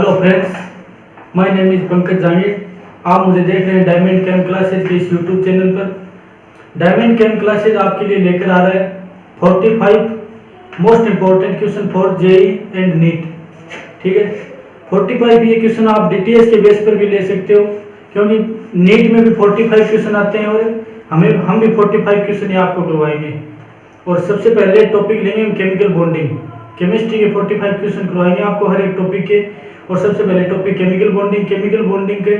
Hello friends, my name is Pankaj Jangir. आप मुझे देख रहे हैं डायमंड कैम क्लासेज के इस यूट्यूब चैनल पर। डायमंड कैम क्लासेज आपके लिए लेकर आ रहा है 45 most important question for JEE and NEET. ठीक है, 45 ये क्वेश्चन आप डीटीएस के बेस पर भी ले सकते हो, क्योंकि नीट में भी 45 क्वेश्चन आते हैं और हम भी 45 क्वेश्चन आपको करवाएंगे। और सबसे पहले टॉपिक लेंगे हम केमिकल बॉन्डिंग। केमिस्ट्री के 45 क्वेश्चन करवाएंगे आपको हर एक टॉपिक के। और सबसे पहले topic chemical bonding. Chemical bonding के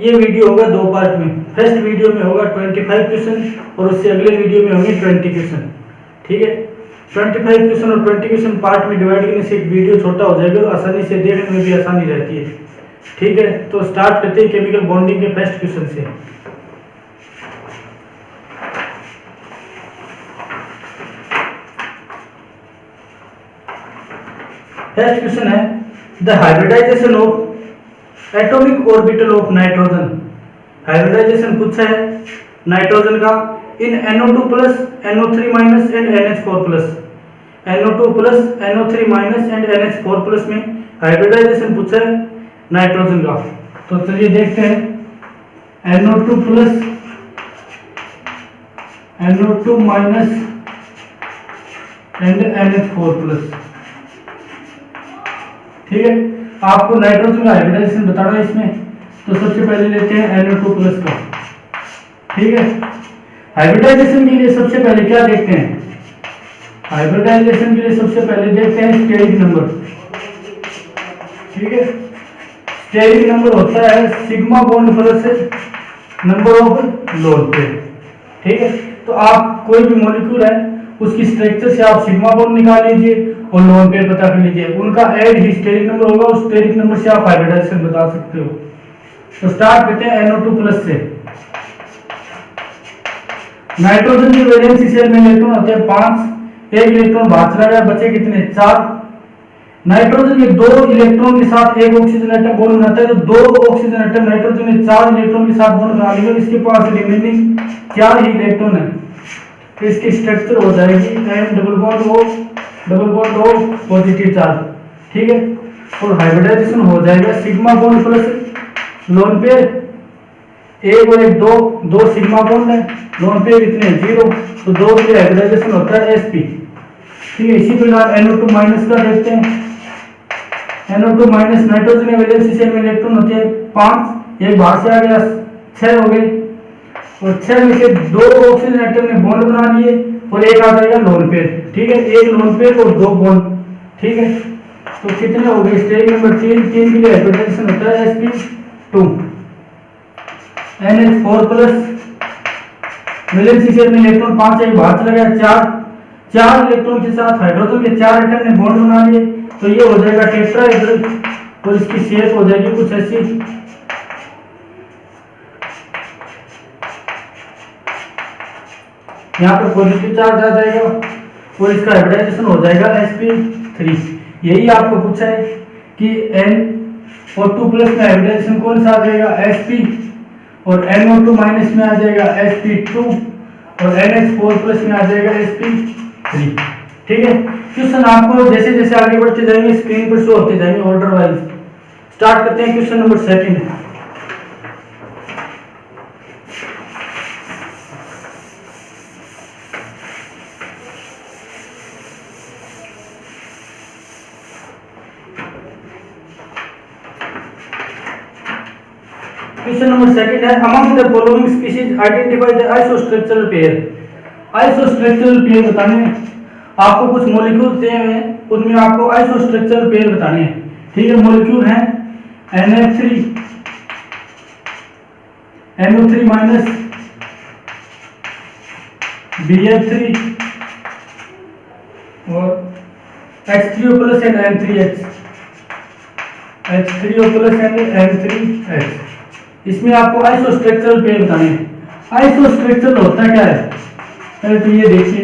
ये वीडियो होगा दो पार्ट में। फर्स्ट वीडियो में होगा 25 क्वेश्चन और उससे अगले वीडियो में होंगे 20 क्वेश्चन। ठीक है, 25 क्वेश्चन और 20 क्वेश्चन पार्ट में डिवाइड करने से एक वीडियो छोटा हो जाएगा और आसानी से देखने में भी आसानी रहती है। ठीक है, तो स्टार्ट करते हैं केमिकल बॉन्डिंग के फर्स्ट क्वेश्चन से। फर्स्ट क्वेश्चन है the hybridisation of atomic orbital of nitrogen. Hybridisation पूछा है नाइट्रोजन का in NO2 plus NO3 minus and NH4 plus. NO2 plus NO3 minus and NH4 plus में hybridisation पूछा है nitrogen का। तो चलिए देखते हैं NO2 plus NO2 minus and NH4 plus. ठीक है, आपको नाइट्रोजन का हाइब्रिडाइजेशन बताना है इसमें। तो सबसे पहले लेते हैं NO2 प्लस का। ठीक है, हाइब्रिडाइजेशन के लिए सबसे पहले क्या देखते हैं? हाइब्रिडाइजेशन के लिए सबसे पहले देखते हैं स्टेरिक नंबर। ठीक है, स्टेरिक नंबर होता है sigma bond plus number of lone pair. ठीक है, तो आप कोई भी मॉलिक्यूल है उसकी स्ट्रक्चर से आप सिग्मा बॉन्ड निकाल लीजिए और लोन पेयर पता कर लीजिए। उनका ऐड ही स्टेरिक नंबर होगा, उस स्टेरिक नंबर से आप हाइब्रिडाइजेशन बता सकते हो। तो स्टार्ट करते हैं NO2 प्लस से। नाइट्रोजन के वैलेंसी शेल में इलेक्ट्रॉन होते हैं 5। एक इलेक्ट्रॉन बाहर चला गया, बचे कितने? 4। नाइट्रोजन में 2 इलेक्ट्रॉन के साथ एक ऑक्सीजन एटम बॉन्ड बनाता है, तो 2 ऑक्सीजन एटम नाइट्रोजन में 4 इलेक्ट्रॉन के साथ बॉन्ड बना लेगा। इसके पास रिमेनिंग 4 ही इलेक्ट्रॉन है, तो इसकी स्ट्रक्चर हो जाएगी M double bond O positive charge. ठीक है, और हाइब्रिडाइजेशन हो जाएगा sigma bond plus lone pair. एक और एक दो सिग्मा बॉन्ड है, लोन पेयर कितने? 0, तो 2 के हाइब्रिडाइजेशन होता है sp। ठीक है, इसी प्रकार NO2 माइनस का देखते हैं। NO2 माइनस नाइट्रोजन के वैलेंसी शेल में इलेक्ट्रॉन होते हैं 5। एक बाहर से आ गया, 6 हो गए, और 6 में से 2 ऑक्सीजन एटम ने बॉन्ड बना लिए और एक आ जाएगा लोन पेयर। ठीक है, एक लोन पेयर और 2 बॉन्ड। ठीक है, तो कितने हो गए? स्टेज नंबर 3 के लिए हाइब्रिडाइजेशन होता है sp2। NH4 plus valency shell में इलेक्ट्रॉन 5 एक बाहर चला गया, 4 इलेक्ट्रॉन के साथ हाइड्रोजन के 4 एटम ने बॉन्ड बना लिए, तो ये हो जाएगा टेट्राहेड्रल और इसकी शेप हो जाएगी कुछ ऐसी। यहाँ पर पॉजिटिव चार्ज आ जाएगा और इसका हाइब्रिडाइजेशन हो जाएगा sp3। यही आपको पूछा है कि NO2 प्लस में हाइब्रिडाइजेशन कौन सा आ जाएगा? sp, और NO2 माइनस में आ जाएगा sp2 और NH4 प्लस में आ जाएगा sp3। ठीक है, क्वेश्चन आपको जैसे जैसे आगे बढ़ते जाएंगे स्क्रीन पर शो होते जाएंगे ऑर्डर वाइज। स्टार्ट करते हैं क्वेश्चन नंबर 2। क्वेश्चन नंबर 2 है among the following species identify the isostructural pair. Isostructural pair बताने हैं आपको। कुछ मॉलिक्यूल दिए हुए हैं, उनमें आपको आइसोस्ट्रक्चरल पेयर बताने हैं। ठीक है, मॉलिक्यूल हैं NF3 NO3 माइनस BF3 और H3O plus and N3H H3O plus and N3H। इसमें आपको आइसोस्ट्रक्चरल पेयर बताने हैं। आइसोस्ट्रक्चरल होता क्या है? पहले तो ये देखिए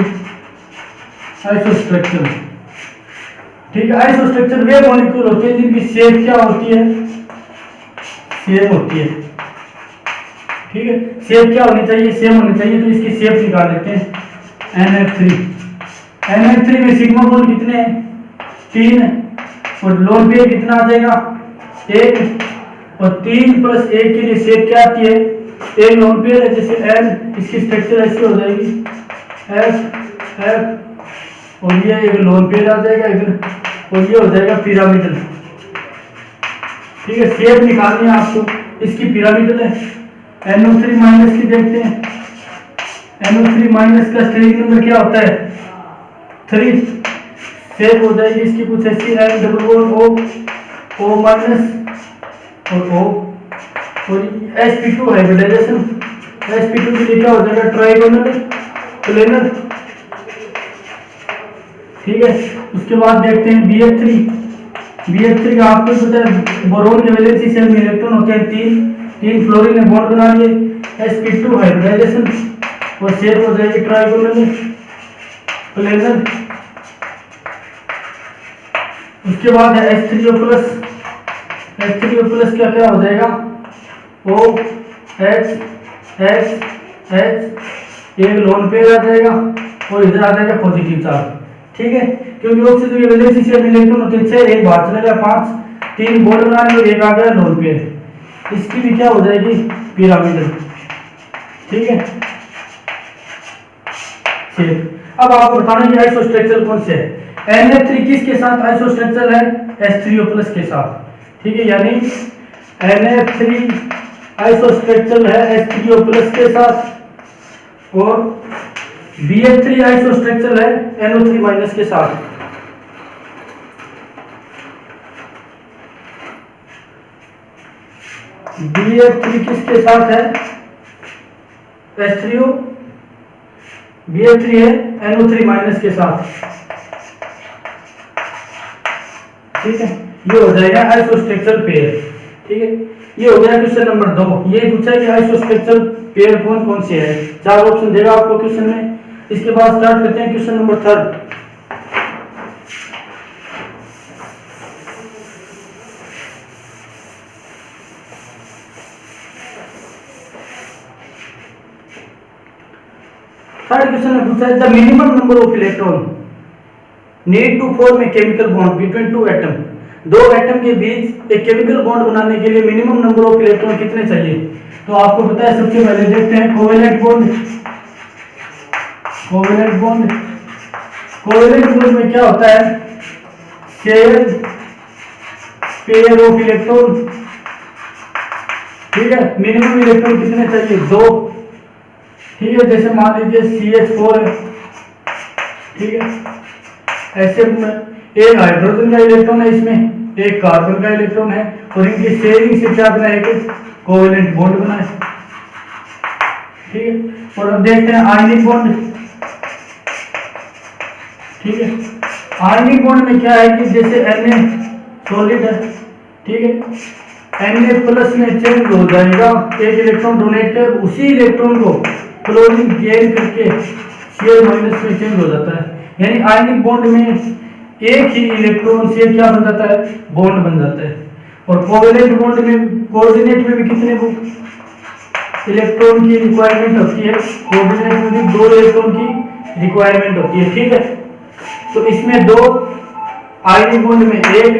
आइसोस्ट्रक्चर। ठीक है, आइसोस्ट्रक्चर वे मॉलिक्यूल होते हैं जिनकी शेप क्या होती है? सेम होती है। ठीक है, शेप क्या होनी चाहिए? सेम होनी चाहिए। तो इसकी शेप निकाल लेते हैं NF3। NH3 में सिग्मा बॉन्ड कितने हैं? 3 है, और लोन पेयर कितना आ जाएगा 1, और 3 + 1 के लिए शेप क्या आती है, एक लोन पेयर है जैसे एल, इसकी स्ट्रक्चर ऐसी हो जाएगी एफ एफ, और ये एक लोन पेयर आ जाएगा इधर, और ये हो जाएगा पिरामिडल। ठीक है, शेप निकालनी है आपको, इसकी पिरामिडल है। NO3 माइनस की देखते हैं, NO3 माइनस का स्टेरिक नंबर क्या होता है 3, शेप हो जाएगी इसकी कुछ ऐसी O माइनस और O, और sp2 हाइब्रिडाइजेशन, sp2 के लिए क्या हो जाएगा ट्राइगोनल प्लेनर। ठीक है, उसके बाद देखते हैं BF3 का आपको पता है बोरोन के वैलेंसी शेल में इलेक्ट्रॉन होते हैं 3 फ्लोरीन ने बॉन्ड बना लिए, sp2 हाइब्रिडाइजेशन, और शेप हो जाएगी ट्राइगोनल प्लेनर। उसके बाद है H3O+, H3O+ क्या क्या हो जाएगा OH एक लोन पेयर आ जाएगा, और इधर आ जाएगा पॉजिटिव चार्ज। ठीक है, क्योंकि ऑक्सीजन की वैलेंसी शेल में इलेक्ट्रॉन होते हैं 6, एक बाहर चला गया 5, 3 बॉन्ड बना लिए और एक आ गया लोन पेयर, इसकी भी क्या हो जाएगी पिरामिडल। ठीक है, अब आपको बताना है आइसोस्ट्रक्चर कौन से है। NF3 किसके साथ आइसोस्ट्रक्चर है H3O+ के साथ। ठीक है, यानी NF3 आइसोस्ट्रक्चर है H3O+ के साथ, और BF3 आइसोस्ट्रक्चर है NO3- के साथ। BF3 किसके साथ है H3O, BF3 है NO3- के साथ। ठीक है, ये हो जाएगा आइसोस्ट्रक्चर पेयर। ठीक है, ये हो गया क्वेश्चन नंबर 2। ये पूछा है कि आइसोस्ट्रक्चर पेयर कौन कौन से है, 4 ऑप्शन देगा आपको क्वेश्चन में। इसके बाद स्टार्ट करते हैं क्वेश्चन नंबर 3। थर्ड क्वेश्चन में पूछा है the minimum number of electron need to form a chemical bond between 2 एटम। 2 एटम के बीच एक केमिकल बॉन्ड बनाने के लिए मिनिमम नंबर ऑफ इलेक्ट्रॉन कितने चाहिए। तो आपको पता है, सबसे पहले देखते हैं कोवेलेंट बॉन्ड। कोवेलेंट बॉन्ड में क्या होता है, शेयर पेयर ऑफ इलेक्ट्रॉन। ठीक है, मिनिमम इलेक्ट्रॉन कितने चाहिए 2। ठीक है, जैसे मान लीजिए CH4 है। ठीक है, ऐसे में एक हाइड्रोजन का इलेक्ट्रॉन है, इसमें एक कार्बन का इलेक्ट्रॉन है, और इनकी शेयरिंग से क्या बना है कि कोवेलेंट बॉन्ड बना है। ठीक है, और अब देखते हैं आयनिक बॉन्ड। ठीक है, आयनिक बॉन्ड में क्या है कि जैसे Na सॉलिड है। ठीक है, Na+ में चेंज हो जाएगा, एक इलेक्ट्रॉन डोनेट कर उसी इलेक्ट्रॉन को क्लोरीन गेन करके Cl- में चेंज हो जाता है। यानी आयनिक बॉन्ड में एक ही इलेक्ट्रॉन से क्या बन जाता है, बॉन्ड बन जाता है। और कोवेलेंट बॉन्ड में कोऑर्डिनेट में भी कितने इलेक्ट्रॉन की रिक्वायरमेंट होती है, कोऑर्डिनेट में भी 2 इलेक्ट्रॉन की रिक्वायरमेंट होती है। ठीक है, तो इसमें 2, आयनिक बॉन्ड में 1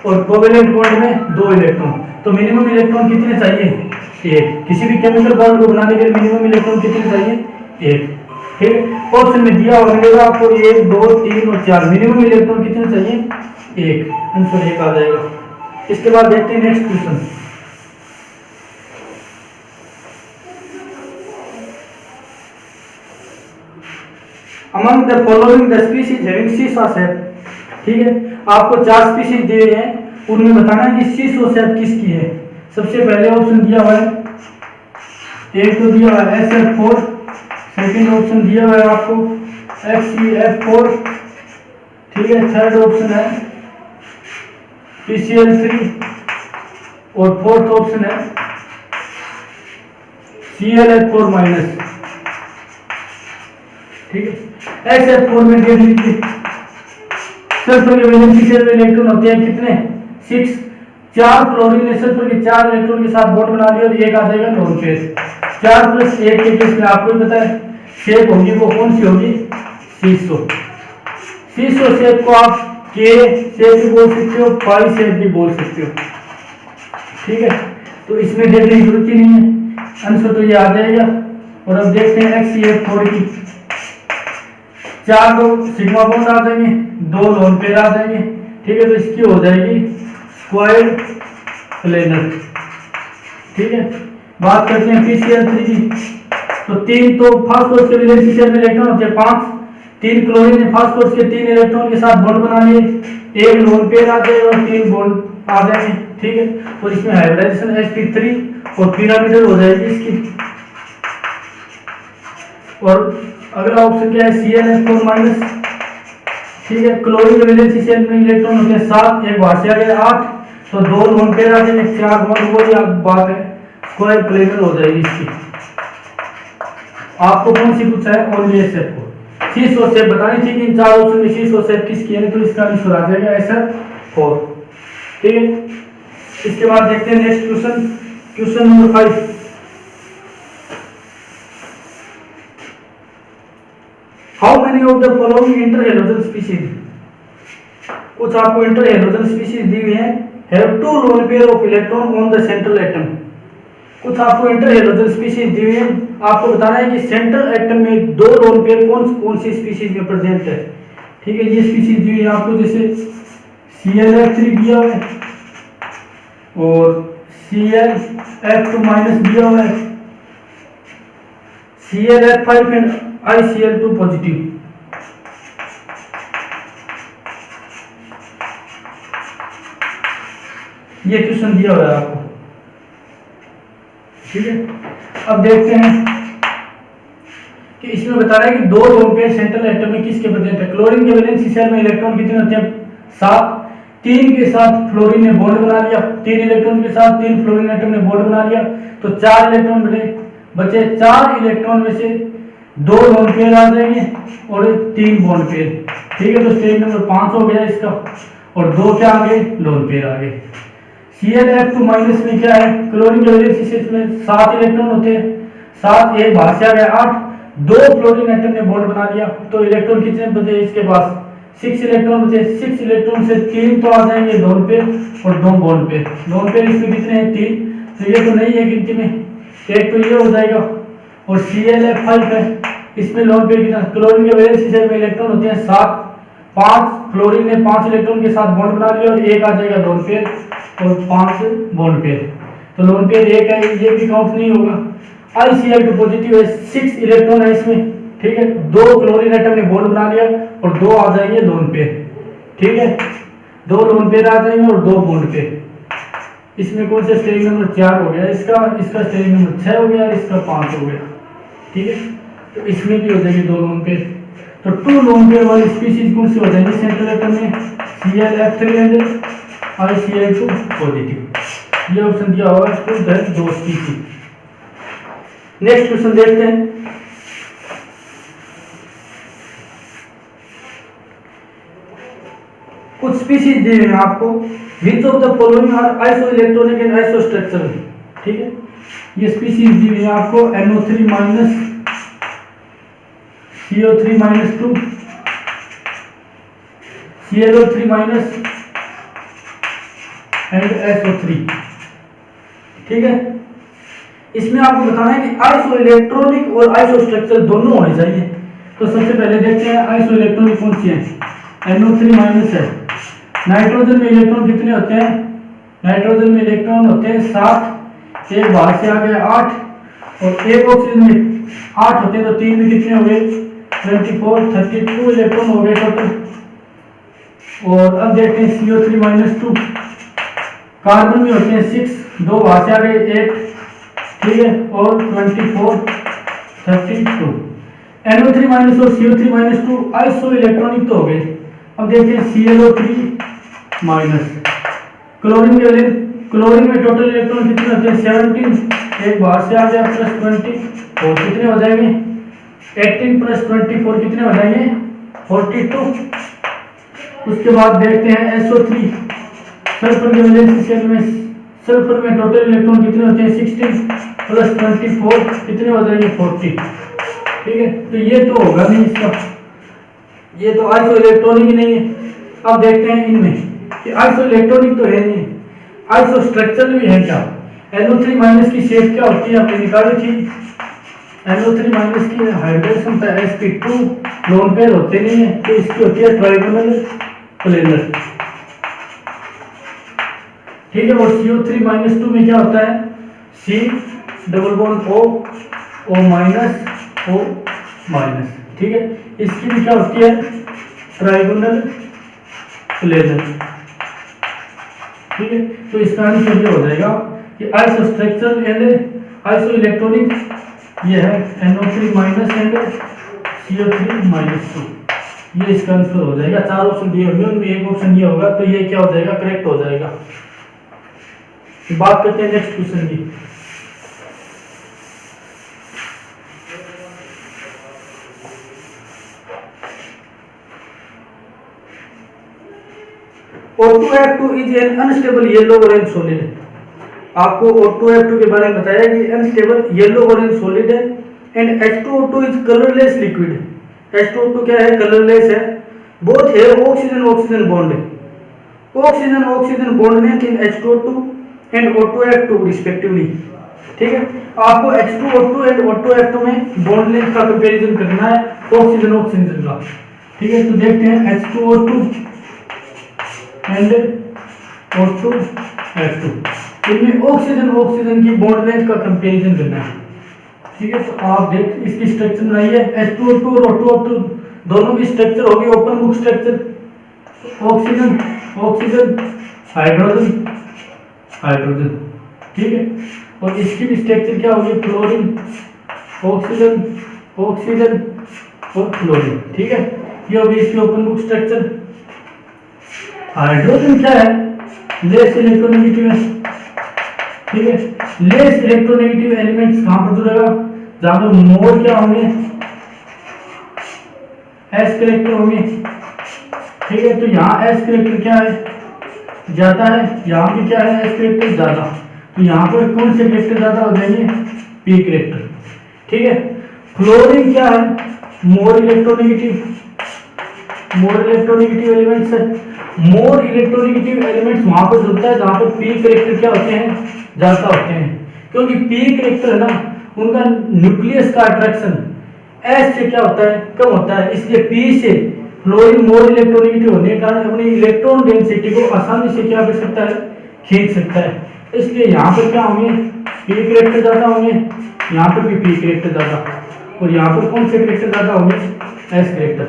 और कोवेलेंट बॉन्ड में 2 इलेक्ट्रॉन। तो मिनिमम इलेक्ट्रॉन कितने चाहिए 1। किसी भी केमिकल बॉन्ड को बनाने के लिए मिनिमम इलेक्ट्रॉन कितने चाहिए 1। ठीक है, ऑप्शन में दिया हुआ मिलेगा आपको 1, 2, 3 और 4। मिनिमम इलेक्ट्रॉन कितने चाहिए 1, आंसर 1 आ जाएगा। इसके बाद देखते हैं next question. Among the following the species having seesaw shape. ठीक है, आपको 4 स्पीशीज दिए हैं, उनमें बताना है कि सीसॉ शेप किसकी है। सबसे पहले ऑप्शन दिया हुआ है, एक तो दिया हुआ है SF4, सेकंड ऑप्शन दिया हुआ है आपको HCF4। ठीक है, थर्ड ऑप्शन है PCl3 और फोर्थ ऑप्शन है ClH4-। ठीक है, SF4 में देख लीजिए सल्फर के वैलेंसी शेल में इलेक्ट्रॉन होते हैं कितने 6। 4 क्लोरीन ने सल्फर के 4 इलेक्ट्रॉन के साथ बॉन्ड बना लिया और एक आ जाएगा लोन पेयर। 4 + 1 के केस में आपको भी पता है शेप होगी वो कौन सी होगी सीसो। सीसो शेप को आप के शेप भी बोल सकते हो, पाई शेप भी बोल सकते हो। ठीक है, तो इसमें देखने की जरूरत ही नहीं है, आंसर तो ये आ जाएगा। और अब देखते हैं HCl4 की 4 तो सिग्मा बॉन्ड आ जाएंगे, 2 लोन पेयर आ जाएंगे। ठीक है, तो इसकी हो जाएगी स्क्वायर प्लेनर। ठीक है, बात करते हैं PCl3 की। तो 3 तो फास्फोरस के वैलेंसी शेल में इलेक्ट्रॉन होते हैं 5, 3 क्लोरीन ने फास्फोरस के 3 इलेक्ट्रॉन के साथ बॉन्ड बना लिए, 1 लोन पेयर आ जाएगा और 3 बॉन्ड आ जाएंगे। ठीक है, और इसमें हाइब्रिडाइजेशन sp3 और पिरामिडल हो जाएगी इसकी। और अगला ऑप्शन क्या है, ClF4-। ठीक है, क्लोरीन के वैलेंसी शेल में इलेक्ट्रॉन होते हैं 7, एक बाहर से आ गया 8, तो 2 लोन पेयर आ जाएंगे, 4 बॉन्ड, वो ही बात है, स्क्वायर प्लेनर हो जाएगी इसकी। आपको कौन सी पूछा है, ओनली एक्सेप्ट को शीर्ष और शेप बतानी थी कि इन 4 ऑप्शन में शीर्ष और शेप किसकी है, तो इसका आंसर आ जाएगा SR4। ठीक है, इसके बाद देखते हैं next question, question number 5। How many of the following inter halogen species, कुछ आपको इंटर हैलोजन स्पीशीज दी हुई है, have 2 lone pair of electron on the central atom. कुछ आपको इंटर हैलोजन स्पीशीज दी हुई है, आपको बताना है कि सेंट्रल एटम में 2 लोन पेयर कौन कौन सी स्पीशीज में प्रेजेंट है। ठीक है, ये स्पीशीज दी हुई है आपको, जैसे ClF3 दिया हुआ है और ClF2- दिया हुआ है, ClF5 एंड ICl2 पॉजिटिव। ये क्वेश्चन दिया हुआ है आपको। ठीक है, अब देखते हैं कि इसमें बता रहा है कि 2 लोन पेयर सेंट्रल एटम में किसके प्रेजेंट है। क्लोरीन के वैलेंसी शेल में इलेक्ट्रॉन कितने होते हैं, 7, 3 के साथ फ्लोरीन ने बॉन्ड बना लिया, 3 इलेक्ट्रॉन के साथ 3 फ्लोरीन एटम ने बॉन्ड बना लिया, तो 4 इलेक्ट्रॉन बचे, 4 इलेक्ट्रॉन में से 2 लोन पेयर आ जाएंगे और 3 बॉन्ड पेयर। ठीक है, तो स्टेज नंबर 5 हो गया इसका, और 2 क्या आ गए, लोन पेयर आ गए। ClF2- में क्या है, क्लोरीन के वैलेंसी शेल में 7 इलेक्ट्रॉन होते हैं, 7, एक बाहर से आ गया 8, 2 फ्लोरीन एटम ने बॉन्ड बना लिया, तो इलेक्ट्रॉन कितने बचे इसके पास, 6 इलेक्ट्रॉन बचे। 6 इलेक्ट्रॉन से 3 तो आ जाएंगे लोन पेयर और 2 बॉन्ड पेयर। लोन पेयर इसमें कितने हैं, 3, तो ये तो नहीं है गिनती में, एक तो ये हो जाएगा। और ClF5 है, इसमें लोन पेयर कितना, क्लोरीन के वैलेंसी शेल में इलेक्ट्रॉन होते हैं 7, 5 फ्लोरीन ने 5 इलेक्ट्रॉन के साथ बॉन्ड बना लिया और एक आ जाएगा लोन पेयर और 5 बॉन्ड पेयर, तो लोन पेयर एक है, ये भी काउंट नहीं होगा। ICl2 पॉजिटिव है, 6 इलेक्ट्रॉन है इसमें। ठीक है, 2 क्लोरीन एटम ने बॉन्ड बना लिया और 2 आ जाएंगे लोन पेयर। ठीक है, 2 लोन पेयर आ जाएंगे और 2 बॉन्ड पेयर। इसमें कौन सा स्टेज नंबर 4 हो गया, इसका स्टेज नंबर 6 हो गया और इसका 5 हो गया। ठीक है, तो इसमें भी हो जाएगी 2 लोन पेयर। तो 2 लोन पेयर वाली स्पीशीज कौन सी हो जाएंगी सेंट्रल एटम में, ClF3 एंड ICl2 पॉजिटिव। ये ऑप्शन दिया होगा इसको, 2 स्पीशीज। नेक्स्ट क्वेश्चन देखते हैं, कुछ स्पीशीज दी हुई है आपको, which of the following are isoelectronic and isostructural. ठीक है, ये स्पीशीज दी हुई है आपको, NO3- CO3-2, ClO3- and SO3। ठीक है, इसमें आपको बताना है कि आइसो इलेक्ट्रॉनिक और आइसो स्ट्रक्चरल दोनों होने चाहिए। तो सबसे पहले देखते हैं आइसो इलेक्ट्रॉनिक कौन सी है, NO3- है। नाइट्रोजन में इलेक्ट्रॉन कितने होते हैं, नाइट्रोजन में इलेक्ट्रॉन होते हैं 7, एक बाहर से आ गया 8, और एक ऑक्सीजन में 8 होते हैं, तो 3 में कितने हो गए, 24, 32 इलेक्ट्रॉन हो गए टोटल। और अब देखते हैं CO3-2, कार्बन में होते हैं 6, 2 बाहर से आ गए 8। ठीक है, और 24, 32। NO3- और CO3-2 आइसो इलेक्ट्रॉनिक तो हो गए। अब देखते हैं ClO3-। क्लोरीन में टोटल इलेक्ट्रॉन कितने होते हैं, 17, एक बाहर से आ गया +20, और कितने हो जाएंगे, 18 + 24 कितने हो जाएंगे, 42। उसके बाद देखते हैं SO3, सल्फर के वैलेंसी शेल में, सल्फर में टोटल इलेक्ट्रॉन कितने होते हैं, 16 + 24 कितने हो जाएंगे, 40। ठीक है, तो ये तो होगा नहीं इसका, ये तो आइसो इलेक्ट्रॉनिक ही नहीं है। अब देखते हैं इनमें कि आइसो इलेक्ट्रॉनिक तो है नहीं, आइसो स्ट्रक्चरल भी है क्या। NO3 माइनस की शेप क्या होती है आपने निकाली थी। NO3 माइनस की हाइड्रोजन क्षमता sp2, लोन पेयर होते नहीं है, तो इसकी होती है ट्राइगोनल प्लेनर, ठीक है। और CO3 माइनस 2 में क्या होता है, C double bond O minus O minus, ठीक है। इसकी भी क्या होती है ट्राइगोनल प्लेनर, ठीक है। तो इसका आंसर ये हो जाएगा कि iso structural and iso electronic ये है NO3 minus and CO3 minus 2, ये इसका आंसर हो जाएगा। 4 ऑप्शन दिए होंगे उनमें एक ऑप्शन ये होगा, तो ये क्या हो जाएगा करेक्ट हो जाएगा। बात करते हैं नेक्स्ट क्वेश्चन की। O2F2 is an unstable yellow orange solid. आपको O2F2 के बारे में बताया कि अनस्टेबल येलो ऑरेंज सॉलिड है। And H2O2 is colourless liquid. H2O2 क्या है, कलरलेस है। बोथ है oxygen oxygen bond, oxygen oxygen bond length in H2O2 and O2F2 respectively, ठीक है। आपको H2O2 एंड O2F2 में बॉन्ड लेंथ का कंपैरिजन करना है ऑक्सीजन ऑक्सीजन का, ठीक है। तो देखते हैं H2O2 एंड O2F2, इनमें ऑक्सीजन ऑक्सीजन की बॉन्ड लेंथ का कंपैरिजन करना है, ठीक है। तो आप देख इसकी स्ट्रक्चर बनाइए। H2O2 और O2O2 दोनों की स्ट्रक्चर होगी open book structure, oxygen oxygen hydrogen hydrogen, ठीक है। और इसकी भी स्ट्रक्चर क्या होगी, क्लोरीन ऑक्सीजन ऑक्सीजन और क्लोरीन, ठीक है। ये होगी इसकी ओपन बुक स्ट्रक्चर। हाइड्रोजन क्या है, लेस इलेक्ट्रोनेगेटिव है, ठीक है। लेस इलेक्ट्रोनेगेटिव एलिमेंट्स कहां पर जुड़ेगा, जहां पर मोर क्या होंगे, एस करेक्टर होंगे, ठीक है। तो यहाँ एस करेक्टर क्या है, ज्यादा है, यहाँ भी क्या है एस करेक्टर ज्यादा, तो यहाँ पर कौन से करेक्टर ज्यादा हो जाएंगे, पी करेक्टर, ठीक है। फ्लोरीन क्या है, more electronegative, more electronegative elements है। मोर इलेक्ट्रोनेगेटिव एलिमेंट्स वहां पर जुड़ता है जहां पर पी करेक्टर क्या होते हैं, ज्यादा होते हैं, क्योंकि पी करेक्टर है ना, उनका न्यूक्लियस का अट्रैक्शन एस से क्या होता है, कम होता है, इसलिए पी से फ्लोरीन मोर इलेक्ट्रोनेगेटिव होने के कारण अपनी इलेक्ट्रॉन डेंसिटी को आसानी से क्या कर सकता है, खींच सकता है। इसलिए यहाँ पर क्या होंगे, पी करेक्टर ज्यादा होंगे, यहाँ पर भी पी करेक्टर ज्यादा, और यहाँ पर कौन से करेक्टर ज्यादा होंगे, एस करेक्टर।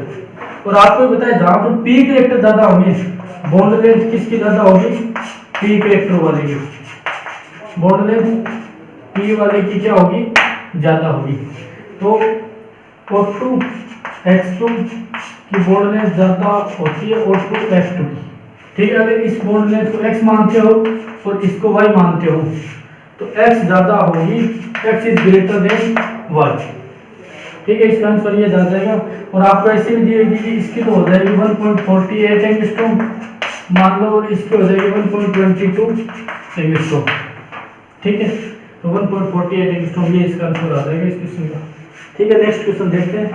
और आपको बताया जहां पर पी करेक्टर ज्यादा होंगे, बॉन्ड लेंथ किसकी ज्यादा होगी, पी करेक्टर वाले की, बॉन्ड लेंथ पी वाले की क्या होगी, ज्यादा होगी। तो O2H2 की बॉन्ड लेंथ ज्यादा होती है O2F2 की, ठीक है। अगर इस बॉन्ड लेंथ को x मानते हो और इसको y मानते हो तो x ज्यादा होगी, x is greater than y, ठीक है। इसका आंसर ये जा जाएगा। और आपको ऐसे भी दी गई कि इसकी तो हो जाएगी 1.48 एंगस्ट्रॉम मान लो, और इसकी हो जाएगी 1.22 एंगस्ट्रॉम, ठीक है। तो 1.48 एंगस्ट्रॉम ये इसका आंसर आ जाएगा इस क्वेश्चन का, ठीक है। नेक्स्ट क्वेश्चन देखते हैं।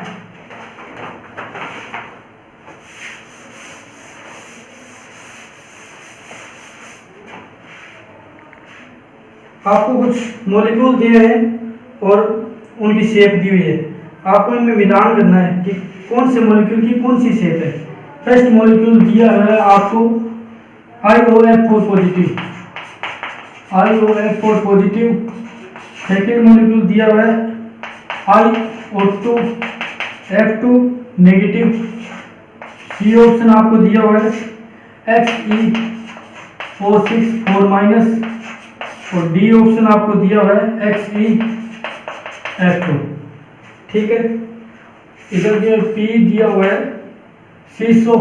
आपको कुछ मॉलिक्यूल दिए हैं और उनकी शेप दी हुई है, आपको इनमें मिलान करना है कि कौन से मॉलिक्यूल की कौन सी शेप है। फर्स्ट मॉलिक्यूल दिया है आपको IOF4 positive, IOF4 positive. Second molecule दिया हुआ है IO2F2 नेगेटिव। सी ऑप्शन आपको दिया हुआ है XeO6 4-, और डी ऑप्शन आपको दिया हुआ है XeF2, ठीक है। इधर जो P दिया हुआ है सीसो,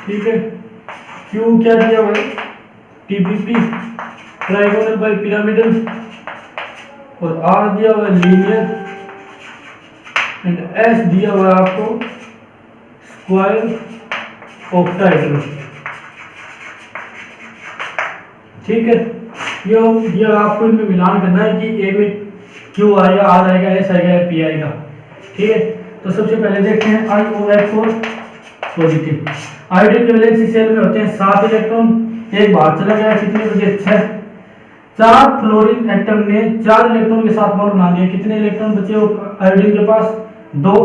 ठीक है। Q क्या दिया हुआ है TBP ट्राइगोनल बाई पिरामिडल, और R दिया हुआ है लीनियर, एंड S दिया हुआ है आपको स्क्वायर ऑक्टाहेड्रल, ठीक है। ये आपको इनमें मिलान करना है कि ए में क्यू आएगा, आर आएगा, एस आएगा या पी आएगा, ठीक है। तो सबसे पहले देखते हैं IOH4 पॉजिटिव। आयोडीन के वैलेंसी शेल में होते हैं 7 इलेक्ट्रॉन, एक बाहर चला गया, कितने बचे 6। 4 फ्लोरीन एटम ने 4 इलेक्ट्रॉन के साथ बॉन्ड बना लिया, कितने इलेक्ट्रॉन बचे आयोडीन के पास 2,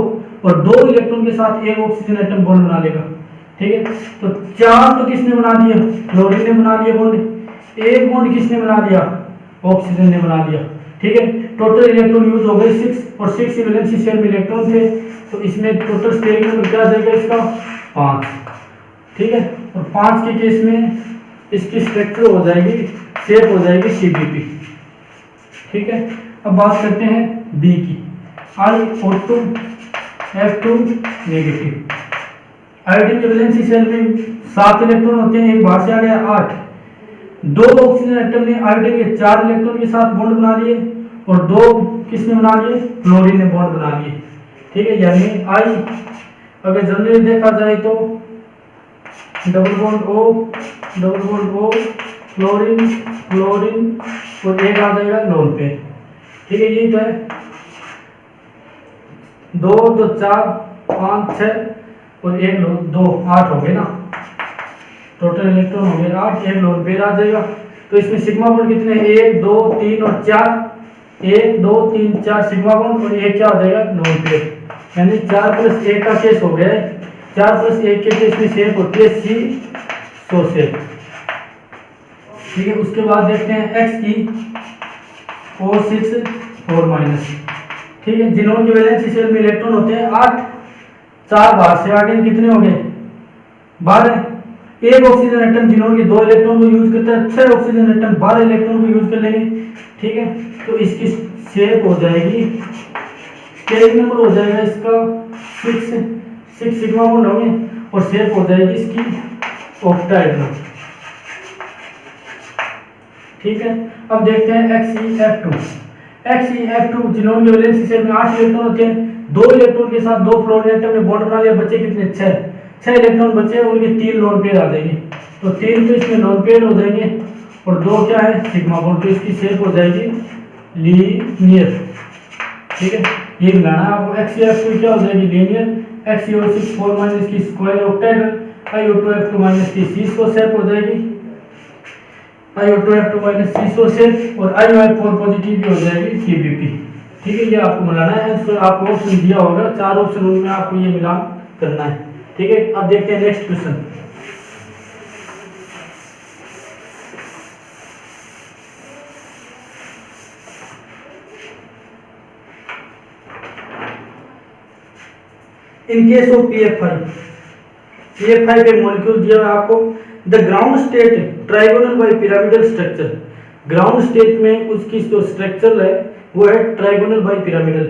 और 2 इलेक्ट्रॉन के साथ एक ऑक्सीजन एटम बॉन्ड बना लेगा। ठीक है, तो 4 तो किसने बना दिया, फ्लोरीन ने बना लिया बॉन्ड, एक बॉन्ड किसने बना दिया, ऑक्सीजन ने बना दिया। ठीक है, टोटल इलेक्ट्रॉन यूज हो गए 6, और 6 वैलेंसी शेल में इलेक्ट्रॉन थे, तो इसमें टोटल स्टेट नंबर क्या जाएगा इसका 5। ठीक है, और 5 के केस में इसकी स्ट्रक्चर हो जाएगी, शेप हो जाएगी CBP। ठीक है, अब बात करते हैं बी की, IO2 F2 नेगेटिव। आयोडीन के वैलेंसी शेल में 7 इलेक्ट्रॉन होते हैं, एक बाहर से आ गया 8। 2 ऑक्सीजन एटम ने आयोडीन के 4 इलेक्ट्रॉन के साथ बॉन्ड बना लिए, और 2 किसने बना लिए, फ्लोरीन ने बॉन्ड बना लिए। ठीक है, यानी I अगर जनरली देखा जाए तो double bond O fluorine fluorine और एक आ जाएगा लोन पे। ठीक है, यही तो है, 2 2 4 5 6 और एक लोन 2 8 हो गए ना, टोटल इलेक्ट्रॉन हो गए 8, एक लोन पेयर आ जाएगा। तो इसमें सिग्मा बॉन्ड कितने, 1 2 3 और 4, 1 2 3 4 सिग्मा बॉन्ड, और एक क्या हो जाएगा लोन पेयर, यानी 4 + 1 का केस हो गया है। 4 + 1 के केस में शेप होती है C शेप। ठीक है, उसके बाद देखते हैं XeO6 4-। ठीक है, जिनोन के वैलेंसी शेल में इलेक्ट्रॉन होते हैं 8, 4 बाहर से आ गए, कितने हो गए 12। एक ऑक्सीजन एटम जिनोन के 2 इलेक्ट्रॉन को यूज करता है, 6 ऑक्सीजन एटम 12 इलेक्ट्रॉन को यूज कर लेंगे। ठीक है, तो इसकी शेप हो जाएगी, स्टेट नंबर हो जाएगा इसका 6 सिग्मा बॉन्ड होंगे, और शेप हो जाएगी इसकी ऑक्टाहेड्रल। ठीक है, अब देखते हैं XeF2 जिनोन के वैलेंसी शेल में 8 इलेक्ट्रॉन होते हैं, 2 इलेक्ट्रॉन के साथ 2 फ्लोरीन एटम ने बॉन्ड बना लिया, बचे कितने 6 इलेक्ट्रॉन बचे, उनके 3 लोन पेयर आ जाएंगे, तो 3 तो इसमें लोन पेयर हो जाएंगे, और 2 क्या है सिग्मा बॉन्ड, तो इसकी शेप हो जाएगी लीनियर। ठीक है, ये मिलाना है आपको, XeF2 क्या हो जाएगी लीनियर, XeO6 4- की स्क्वायर ऑक्टाहेड्रल, IO2F2- की सीसो शेप हो जाएगी, IO2F2- सीसो शेप, और IOH4 पॉजिटिव भी हो जाएगी CBP। ठीक है, ये आपको मिलाना है, इस पर आपको ऑप्शन दिया होगा 4 ऑप्शन, उनमें आपको ये मिलान करना है। ठीक है, अब देखते हैं next question. In case of PF5 एक मॉलिक्यूल दिया है आपको, the ground state trigonal bipyramidal structure. Ground state में उसकी जो स्ट्रक्चर है वो है trigonal bipyramidal,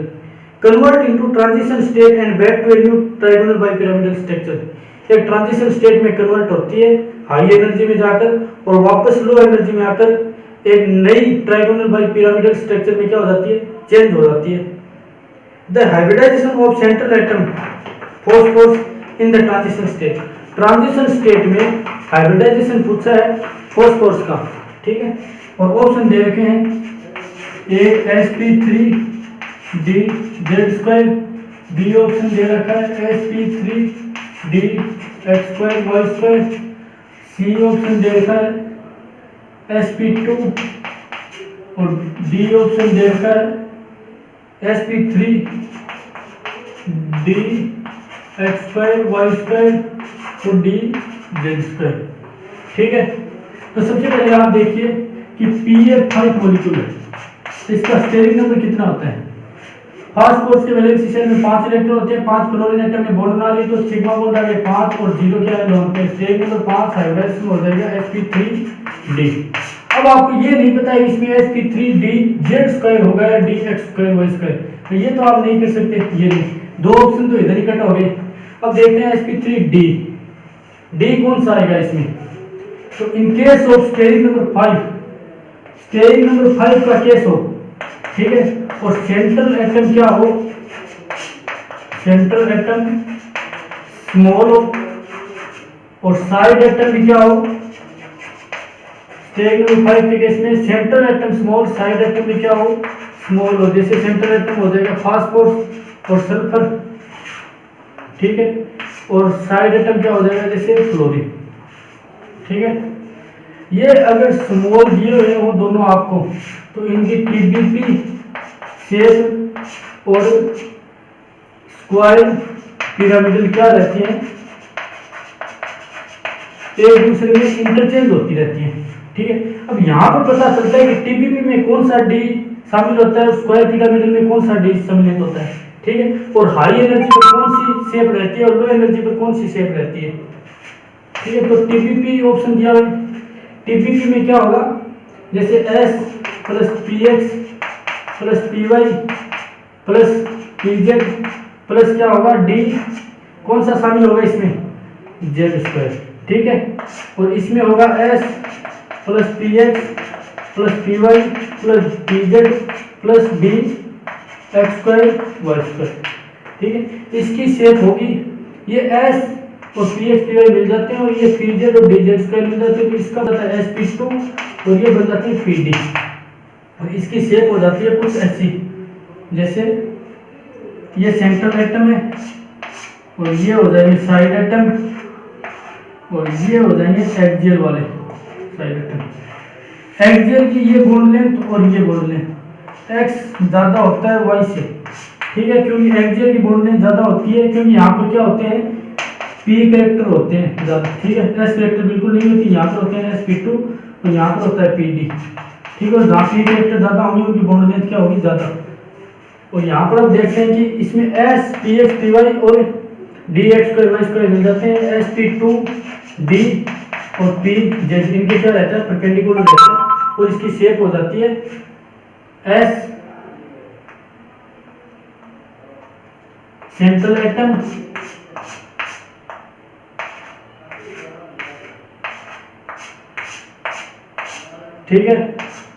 convert into transition state and back to a new trigonal bipyramidal structure. एक ट्रांजिशन स्टेट में कन्वर्ट होती है हाई एनर्जी में जाकर, और वापस लो एनर्जी में आकर एक नई ट्राइगोनल बाय पिरामिडल स्ट्रक्चर में क्या हो जाती है, चेंज हो जाती है। The hybridisation of central atom phosphorus in the transition state. Transition state में हाइब्रिडाइजेशन पूछा है फॉस्फोरस का। ठीक है, और ऑप्शन दे रखे हैं sp3d(z²), बी ऑप्शन दे रखा है sp3d(x²y²), सी ऑप्शन दे रखा है sp2, और डी ऑप्शन दे रखा है sp3d(x²y²) और d(z²). ठीक है, तो सबसे पहले आप देखिए कि PF5 मॉलिक्यूल है, इसका स्टेरिक नंबर कितना होता है। फास्फोरस के वैलेंसी शेल में 5 इलेक्ट्रॉन होते हैं, 5 फ्लोरीन एटम में बॉन्ड बना लिए, तो सिग्मा बॉन्ड आ गया 5 और 0 क्या है लोन पे, स्टेरिक नंबर 5 हाइब्रिडाइजेशन हो जाएगा sp3d। अब आपको ये नहीं पता है इसमें sp3d(z²) होगा या d(x²y²), तो ये तो आप नहीं कर सकते, ये नहीं, 2 ऑप्शन तो इधर ही कट हो गए। अब देखते हैं sp3d, डी कौन सा आएगा इसमें, तो in case of steric number 5, steric number 5 का केस हो, ठीक है, और सेंट्रल एटम क्या हो, सेंट्रल एटम स्मॉल हो, और साइड एटम भी क्या हो, स्टेरिक नंबर 5 के केस में central atom small, side atom भी क्या हो स्मॉल हो। जैसे सेंट्रल एटम हो जाएगा फास्फोरस और सल्फर, ठीक है। और साइड एटम क्या हो जाएगा, जैसे फ्लोरीन, ठीक है। ये अगर स्मॉल दिए हुए हैं वो दोनों आपको, तो इनकी टीबीपी शेप और स्क्वायर पिरामिडल क्या रहती है, एक दूसरे में इंटरचेंज होती रहती है, ठीक है। अब यहाँ पर पता चलता है कि टीबीपी में कौन सा डी शामिल होता है, स्क्वायर पिरामिडल में कौन सा डी सम्मिलित होता है, ठीक है। और हाई एनर्जी पर कौन सी शेप रहती है और लो एनर्जी पर कौन सी शेप रहती है, ठीक है। तो टीबीपी ऑप्शन दिया हुआ है, टीबीपी में क्या होगा, जैसे s plus p x plus p y plus p z plus क्या होगा डी, कौन सा शामिल होगा इसमें, जेड स्क्वायर, ठीक है। और इसमें होगा s plus p x plus p y plus p z plus d x square y square, ठीक है। इसकी शेप होगी, ये एस और पी एक्स पी वाई मिल जाते हैं और ये पी जेड और डी जेड स्क्वायर मिल जाते हैं, तो इसका बनता है एस पी टू और ये बन जाती है पी डी। और इसकी शेप हो जाती है कुछ ऐसी, जैसे ये सेंट्रल एटम है और ये हो जाएंगे साइड एटम और ये हो जाएंगे एक्सियल वाले साइड एटम। एक्सियल की ये बॉन्ड लेंथ और ये बॉन्ड लेंथ एक्स ज़्यादा होता है वाई से, ठीक है, क्योंकि एक्सियल की बॉन्ड लेंथ ज़्यादा होती है, क्योंकि यहाँ पर क्या होते हैं, पी कैरेक्टर होते हैं ज़्यादा, ठीक है। एस कैरेक्टर बिल्कुल नहीं होती, यहाँ पर होते हैं एस पी टू और यहाँ पर होता है पी डी, ठीक है। जहाँ पी कैरेक्टर ज़्यादा होंगे उनकी बॉन्ड लेंथ क्या होगी, ज़्यादा। और यहाँ पर आप देखते हैं कि इसमें s p x p y और d x square y square मिल जाते हैं, एस पी टू डी और पी जेड इनके क्या रहता है, परपेंडिकुलर रहता है और इसकी शेप हो जाती है एस सेंट्रल एटम ठीक है,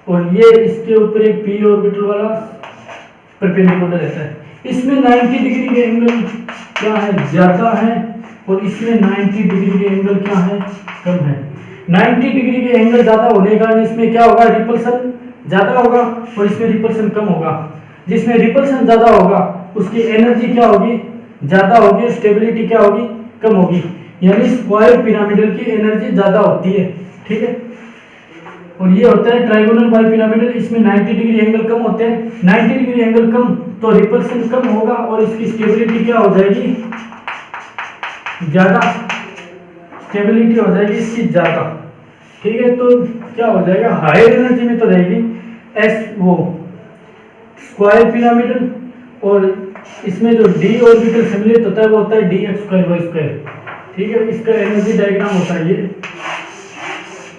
और ये इसके ऊपर एक पी ऑर्बिटल वाला परपेंडिकुलर रहता है। इसमें 90 डिग्री के एंगल क्या है, ज्यादा है, और इसमें 90 डिग्री के एंगल क्या है, कम है। 90 डिग्री के एंगल ज्यादा होने का इसमें क्या होगा, रिपल्सन ज्यादा होगा और इसमें रिपल्सन कम होगा। जिसमें रिपल्सन ज्यादा होगा उसकी एनर्जी क्या होगी, ज्यादा होगी, स्टेबिलिटी क्या होगी, कम होगी, यानी स्क्वायर पिरामिडल की एनर्जी ज्यादा होती है, ठीक है। और ये होता है ट्राइगोनल बाई पिरामिडल, इसमें 90 डिग्री एंगल कम होते हैं। 90 डिग्री एंगल कम तो रिपल्सन कम होगा और इसकी स्टेबिलिटी क्या हो जाएगी, ज्यादा, स्टेबिलिटी हो जाएगी इसकी ज्यादा, ठीक है। तो क्या हो जाएगा, हायर एनर्जी में तो रहेगी एस वो स्क्वायर पिरामिडल, और इसमें जो डी ऑर्बिटल सम्मिलित होता है वो होता है d x square y square, ठीक है। इसका एनर्जी डायग्राम होता है ये,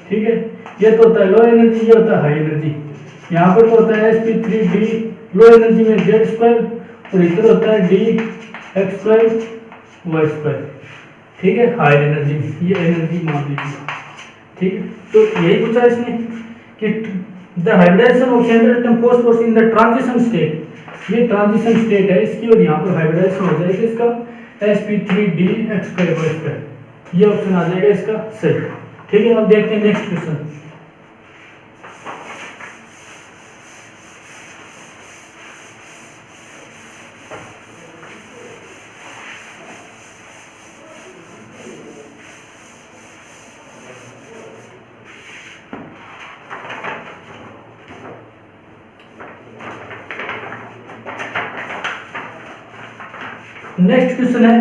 ठीक है। ये तो होता है लो एनर्जी, ये होता है हाई एनर्जी। यहाँ पर तो होता है sp3d लो एनर्जी में जेड स्क्वायर और इधर होता है d x square y square, ठीक है, हाई एनर्जी में। ये एनर्जी मान लीजिए, ठीक है। तो यही पूछा इसने कि the hybridisation of central atom phosphorus in the transition state, ये ट्रांजिशन स्टेट है इसकी, और यहाँ पर हाइब्रिडाइजेशन हो जाएगा इसका sp3d x square y square, ये ऑप्शन आ जाएगा इसका सही, ठीक है। अब देखते हैं नेक्स्ट क्वेश्चन। नेक्स्ट क्वेश्चन है,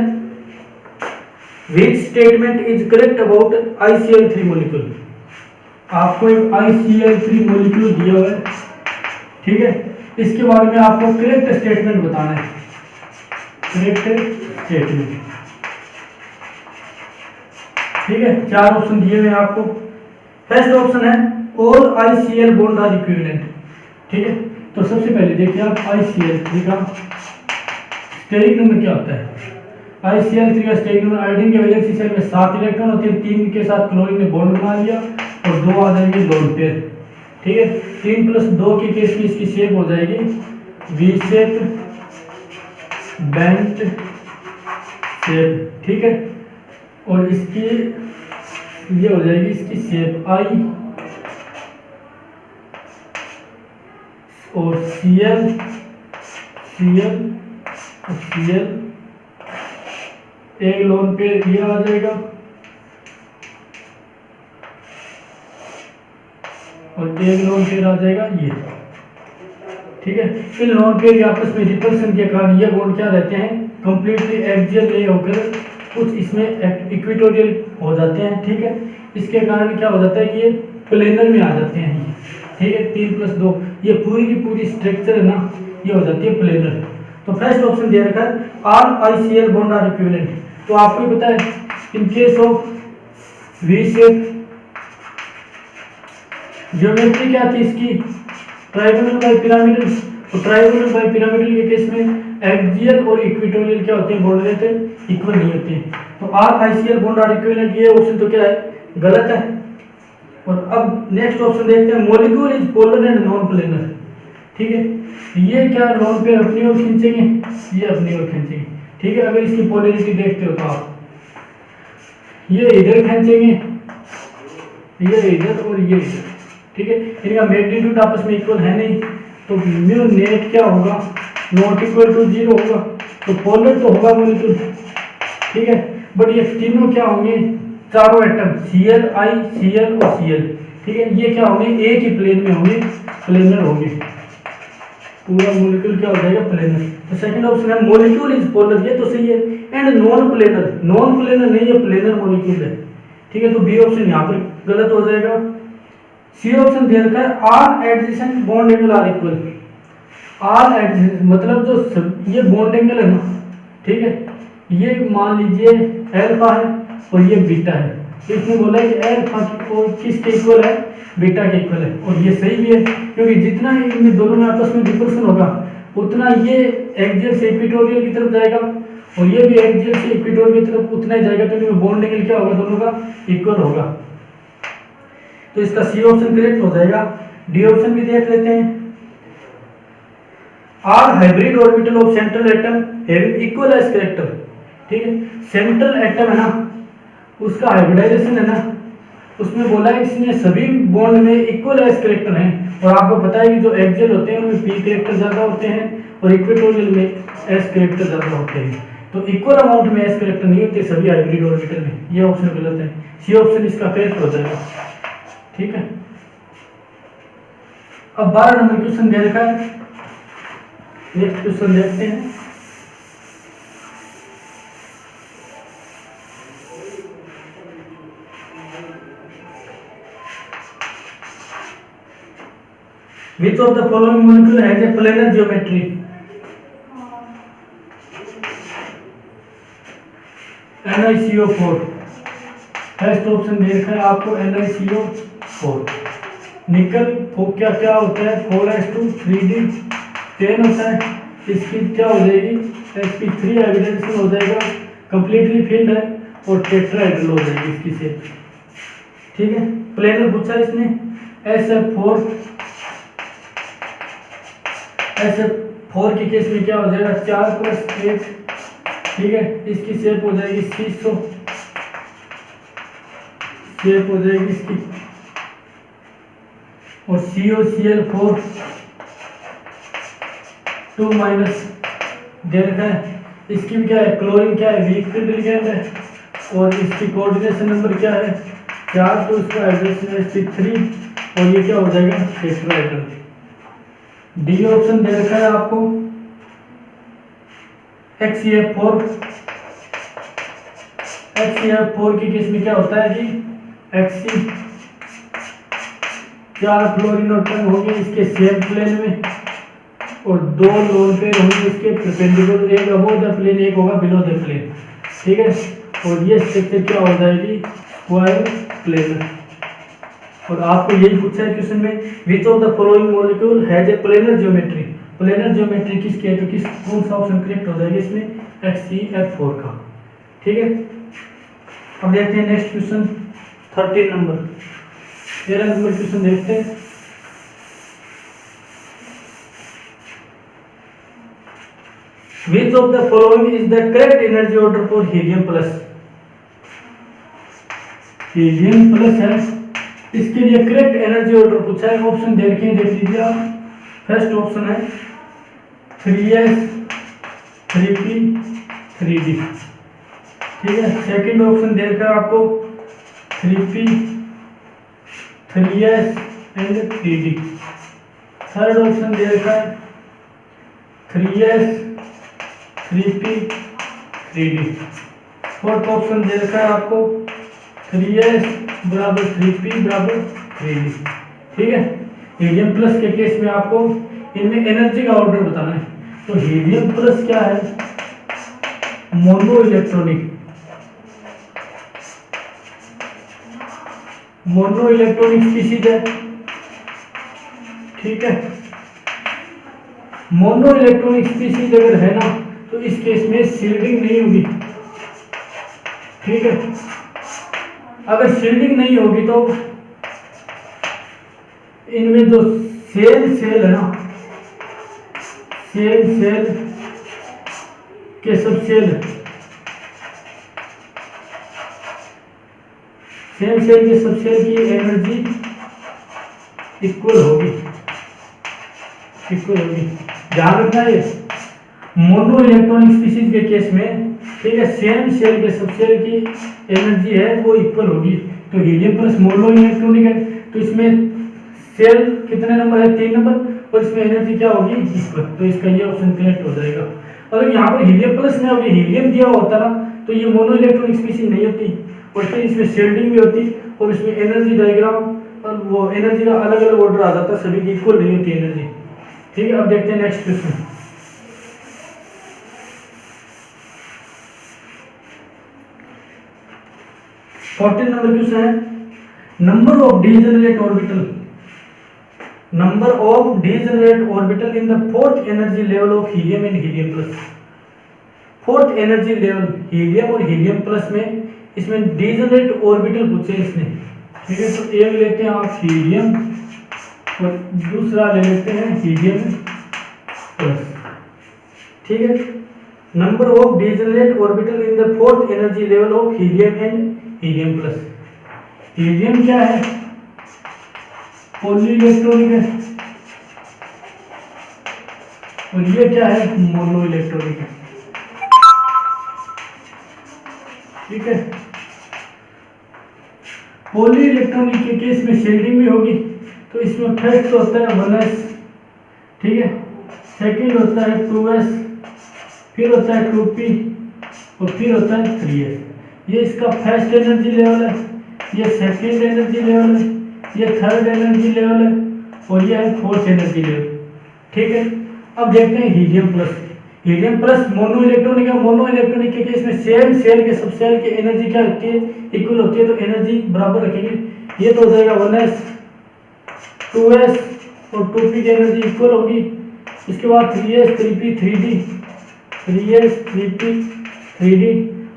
which statement is correct about ICl3 molecule. आपको एक ICl3 मॉलिक्यूल दिया हुआ है, ठीक है, इसके बारे में आपको करेक्ट स्टेटमेंट बताना है, करेक्ट स्टेटमेंट, ठीक है। 4 ऑप्शन दिए हुए हैं आपको। फर्स्ट ऑप्शन है all ICl bond are equivalent, ठीक है। तो सबसे पहले देखिए आप ICl3 का स्टेरिक नंबर क्या होता है। ICl3 का स्टेरिक नंबर, आयोडीन के वैलेंसी शेल में 7 इलेक्ट्रॉन होते हैं, 3 के साथ क्लोरीन ने बॉन्ड बना लिया और 2 आ जाएंगे लोन पेयर, ठीक है। 3 + 2 के केस में इसकी शेप हो जाएगी वी शेप, बेंट शेप, ठीक है। और इसकी ये हो जाएगी इसकी शेप आई, और Cl एक लोन पेयर ये आ जाएगा और एक लोन पेयर आ जाएगा ये। ठीक है, इन लोन पेयर के आपस में रिपल्सन के कारण ये बॉन्ड क्या रहते हैं, कंप्लीटली एक्सियल नहीं होकर कुछ इसमें इक्वेटोरियल हो जाते हैं। ठीक है, इसके कारण क्या हो जाता है कि ये प्लेनर में आ जाते हैं। ठीक है, 3+2 ये पूरी की पूरी स्ट्रक्चर है ना, ये हो जाती है प्लेनर। तो फर्स्ट ऑप्शन दे रखा है all ICL bond are equivalent. तो आपको पता है in case of V shape geometry क्या थी इसकी, ट्राइगोनल बाय पिरामिडल। तो ट्राइगोनल बाय पिरामिडल के केस में एक्सियल और इक्वेटोरियल क्या होते हैं, बोल रहे थे इक्वल नहीं होते हैं। तो all ICL bond are equivalent, ये ऑप्शन तो क्या है, गलत है। और अब नेक्स्ट ऑप्शन देखते हैं molecule is polar and non planar. ठीक है, ये क्या लोन पे अपनी ओर खींचेंगे, ये अपनी ओर खींचेंगे। ठीक है, अगर इसकी पोलैरिटी देखते हो तो आप ये इधर खींचेंगे, ये इधर और ये इधर। ठीक है, इनका मैग्नीट्यूड आपस में इक्वल है नहीं, तो म्यू नेट क्या होगा, नॉट इक्वल टू 0 होगा। तो पोलर तो होगा मॉलिक्यूल। ठीक है, बट ये तीनों क्या होंगे, चारों एटम Cl I Cl और Cl। ठीक है, ये क्या होंगे, एक ही प्लेन में होंगे, प्लेनर होंगे। पूरा मॉलिक्यूल क्या हो जाएगा, प्लेनर। तो सेकंड ऑप्शन है मॉलिक्यूल इज पोलर, ये तो सही है। And non planar, non planar नहीं, ये प्लेनर मॉलिक्यूल है। ठीक है, तो बी ऑप्शन यहाँ पर गलत हो जाएगा। सी ऑप्शन दे रखा है all adjacent bond angle are equal. All adjacent मतलब जो ये बॉन्ड एंगल है ना, ठीक है, ये मान लीजिए अल्फा है और ये बीटा है। तो इसमें बोला है कि अल्फा किसके इक्वल है, बीटा के इक्वल है। और ये सही भी है, क्योंकि जितना इनमें दोनों में आपस में रिपल्सन होगा उतना ये एक्सियल से इक्वेटोरियल की तरफ जाएगा और ये भी एक्सियल से इक्वेटोरियल की तरफ उतना ही जाएगा। तो इनमें बॉन्ड एंगल क्या होगा, दोनों का इक्वल होगा। तो इसका सी ऑप्शन करेक्ट हो जाएगा। डी ऑप्शन भी देख लेते हैं। Are hybrid orbital of central atom having equal s character. ठीक है, सेंट्रल एटम है ना, उसका हाइब्रिडाइजेशन है ना, उसमें बोला है इसमें सभी बॉन्ड में इक्वल एस कैरेक्टर हैं। और आपको पता है कि जो एक्सियल होते हैं उनमें पी कैरेक्टर ज्यादा होते हैं और इक्वेटोरियल में एस कैरेक्टर ज्यादा होते हैं। तो इक्वल अमाउंट में एस कैरेक्टर नहीं होते सभी हाइब्रिड ऑर्बिटल में। ये ऑप्शन गलत है, सी ऑप्शन इसका करेक्ट हो जाएगा। ठीक है, अब 12 नंबर क्वेश्चन दे रखा है, नेक्स्ट क्वेश्चन देखते हैं। Which of the following molecule has a planar geometry? NiCO4। First option दे रखा है आपको NiCO4। निकल क्या क्या होता है, 4s2 3d 10 होता है। इसकी क्या हो जाएगी, sp3 हाइब्रिडाइजेशन हो जाएगा, कंप्लीटली फिल्ड है और टेट्राहेड्रल हो जाएगी इसकी शेप। ठीक है, प्लेनर पूछा है इसने। SF4 के केस में क्या हो जाएगा, 4+8। ठीक है, इसकी शेप हो जाएगी सीसो, शेप हो जाएगी इसकी। और COCl4 2- दे रखा है। इसकी भी क्या है, क्लोरीन क्या है, वीक फील्ड लिगेंड है और इसकी कोऑर्डिनेशन नंबर क्या है 4। तो इसका हाइड्रोजन है sp3 और ये क्या हो जाएगा, टेट्राहेड्रल। डी ऑप्शन दे रखा है आपको HCF4। HCF4 के केस में क्या होता है कि Hc 4 फ्लोरिनोटन होंगे इसके सेम प्लेन में और 2 लोन पेयर होंगे इसके परपेंडिकुलर, एक अबोव द प्लेन एक होगा बिलो द प्लेन। ठीक है, और ये स्ट्रक्चर क्या हो जाएगी, स्क्वायर प्लेनर। और आपको यही पूछा है क्वेश्चन में, विच of the following molecule has a planar geometry. Planar geometry किसकी है, तो किस कौन सा ऑप्शन करेक्ट हो जाएगा इसमें, HCF4 का। ठीक है, अब देखते हैं next question 13 number. 13 number question देखते हैं। Which of the following is the correct energy order for helium plus? Helium plus है, इसके लिए करेक्ट एनर्जी ऑर्डर पूछा है। ऑप्शन दे रखे हैं, देख लीजिए आप। फर्स्ट ऑप्शन है 3s 3p 3d। ठीक है। सेकंड ऑप्शन दे रखा है आपको 3p 3s and 3d। Third option दे रखा है 3s 3p 3d। Fourth option दे रखा है आपको 3s बराबर 3p बराबर 3d। ठीक है। हीलियम प्लस के केस में आपको इनमें एनर्जी का ऑर्डर बताना है। तो हीलियम प्लस क्या है, mono electronic, mono electronic species है। ठीक है। मोनो इलेक्ट्रॉनिक स्पीशीज अगर है ना तो इस केस में शील्डिंग नहीं होगी। ठीक है। अगर शील्डिंग नहीं होगी तो इनमें जो सेल है ना, सेल के सब सेल के सब सेल की एनर्जी इक्वल होगी। ध्यान रखना ये मोनो इलेक्ट्रॉनिक स्पीशीज के केस में, ठीक है, सेम सेल के सब सेल की एनर्जी है वो इक्वल होगी। तो हीलियम प्लस मोनो इलेक्ट्रॉनिक है तो इसमें सेल कितने नंबर है, 3 नंबर, और इसमें एनर्जी क्या होगी, इक्वल। तो इसका ये ऑप्शन करेक्ट हो जाएगा। अगर यहाँ पर हीलियम प्लस में अभी हीलियम दिया होता ना तो ये मोनो इलेक्ट्रॉनिक स्पीशीज नहीं होती, और फिर इसमें शील्डिंग भी होती और इसमें एनर्जी डायग्राम और वो एनर्जी का अलग अलग ऑर्डर आ जाता, सभी की इक्वल नहीं होती एनर्जी। ठीक है। अब देखते हैं next question. Fourteen number question है, number of degenerate orbital in the fourth energy level of helium and helium plus. Fourth energy level helium और हीलियम प्लस में इसमें डीजेनरेट ऑर्बिटल पूछे इसने। ठीक है। तो एक लेते हैं आप हीलियम और दूसरा ले लेते हैं हीलियम प्लस। ठीक है। Number of degenerate orbital in the fourth energy level of helium and helium plus. Helium क्या है, पॉली इलेक्ट्रॉनिक है, और ये क्या है, मोनो इलेक्ट्रॉनिक है। ठीक है। पॉली इलेक्ट्रॉनिक के केस में शील्डिंग भी होगी, तो इसमें फर्स्ट होता है 1s, ठीक है, सेकंड होता है 2s, फिर होता है 2p और फिर होता है 3s। ये इसका फर्स्ट एनर्जी लेवल है, ये सेकंड एनर्जी लेवल है, ये थर्ड एनर्जी लेवल है और ये है फोर्थ एनर्जी लेवल। ठीक है। अब देखते हैं helium plus. Helium plus mono electronic है। मोनो इलेक्ट्रॉनिक के केस में सेम सेल के सब सेल की एनर्जी क्या होती है, इक्वल होती है, तो एनर्जी बराबर रखेंगे। ये तो हो जाएगा 1s 2s और 2p की एनर्जी इक्वल होगी। इसके बाद 3s 3p 3d 3s 3p 3d,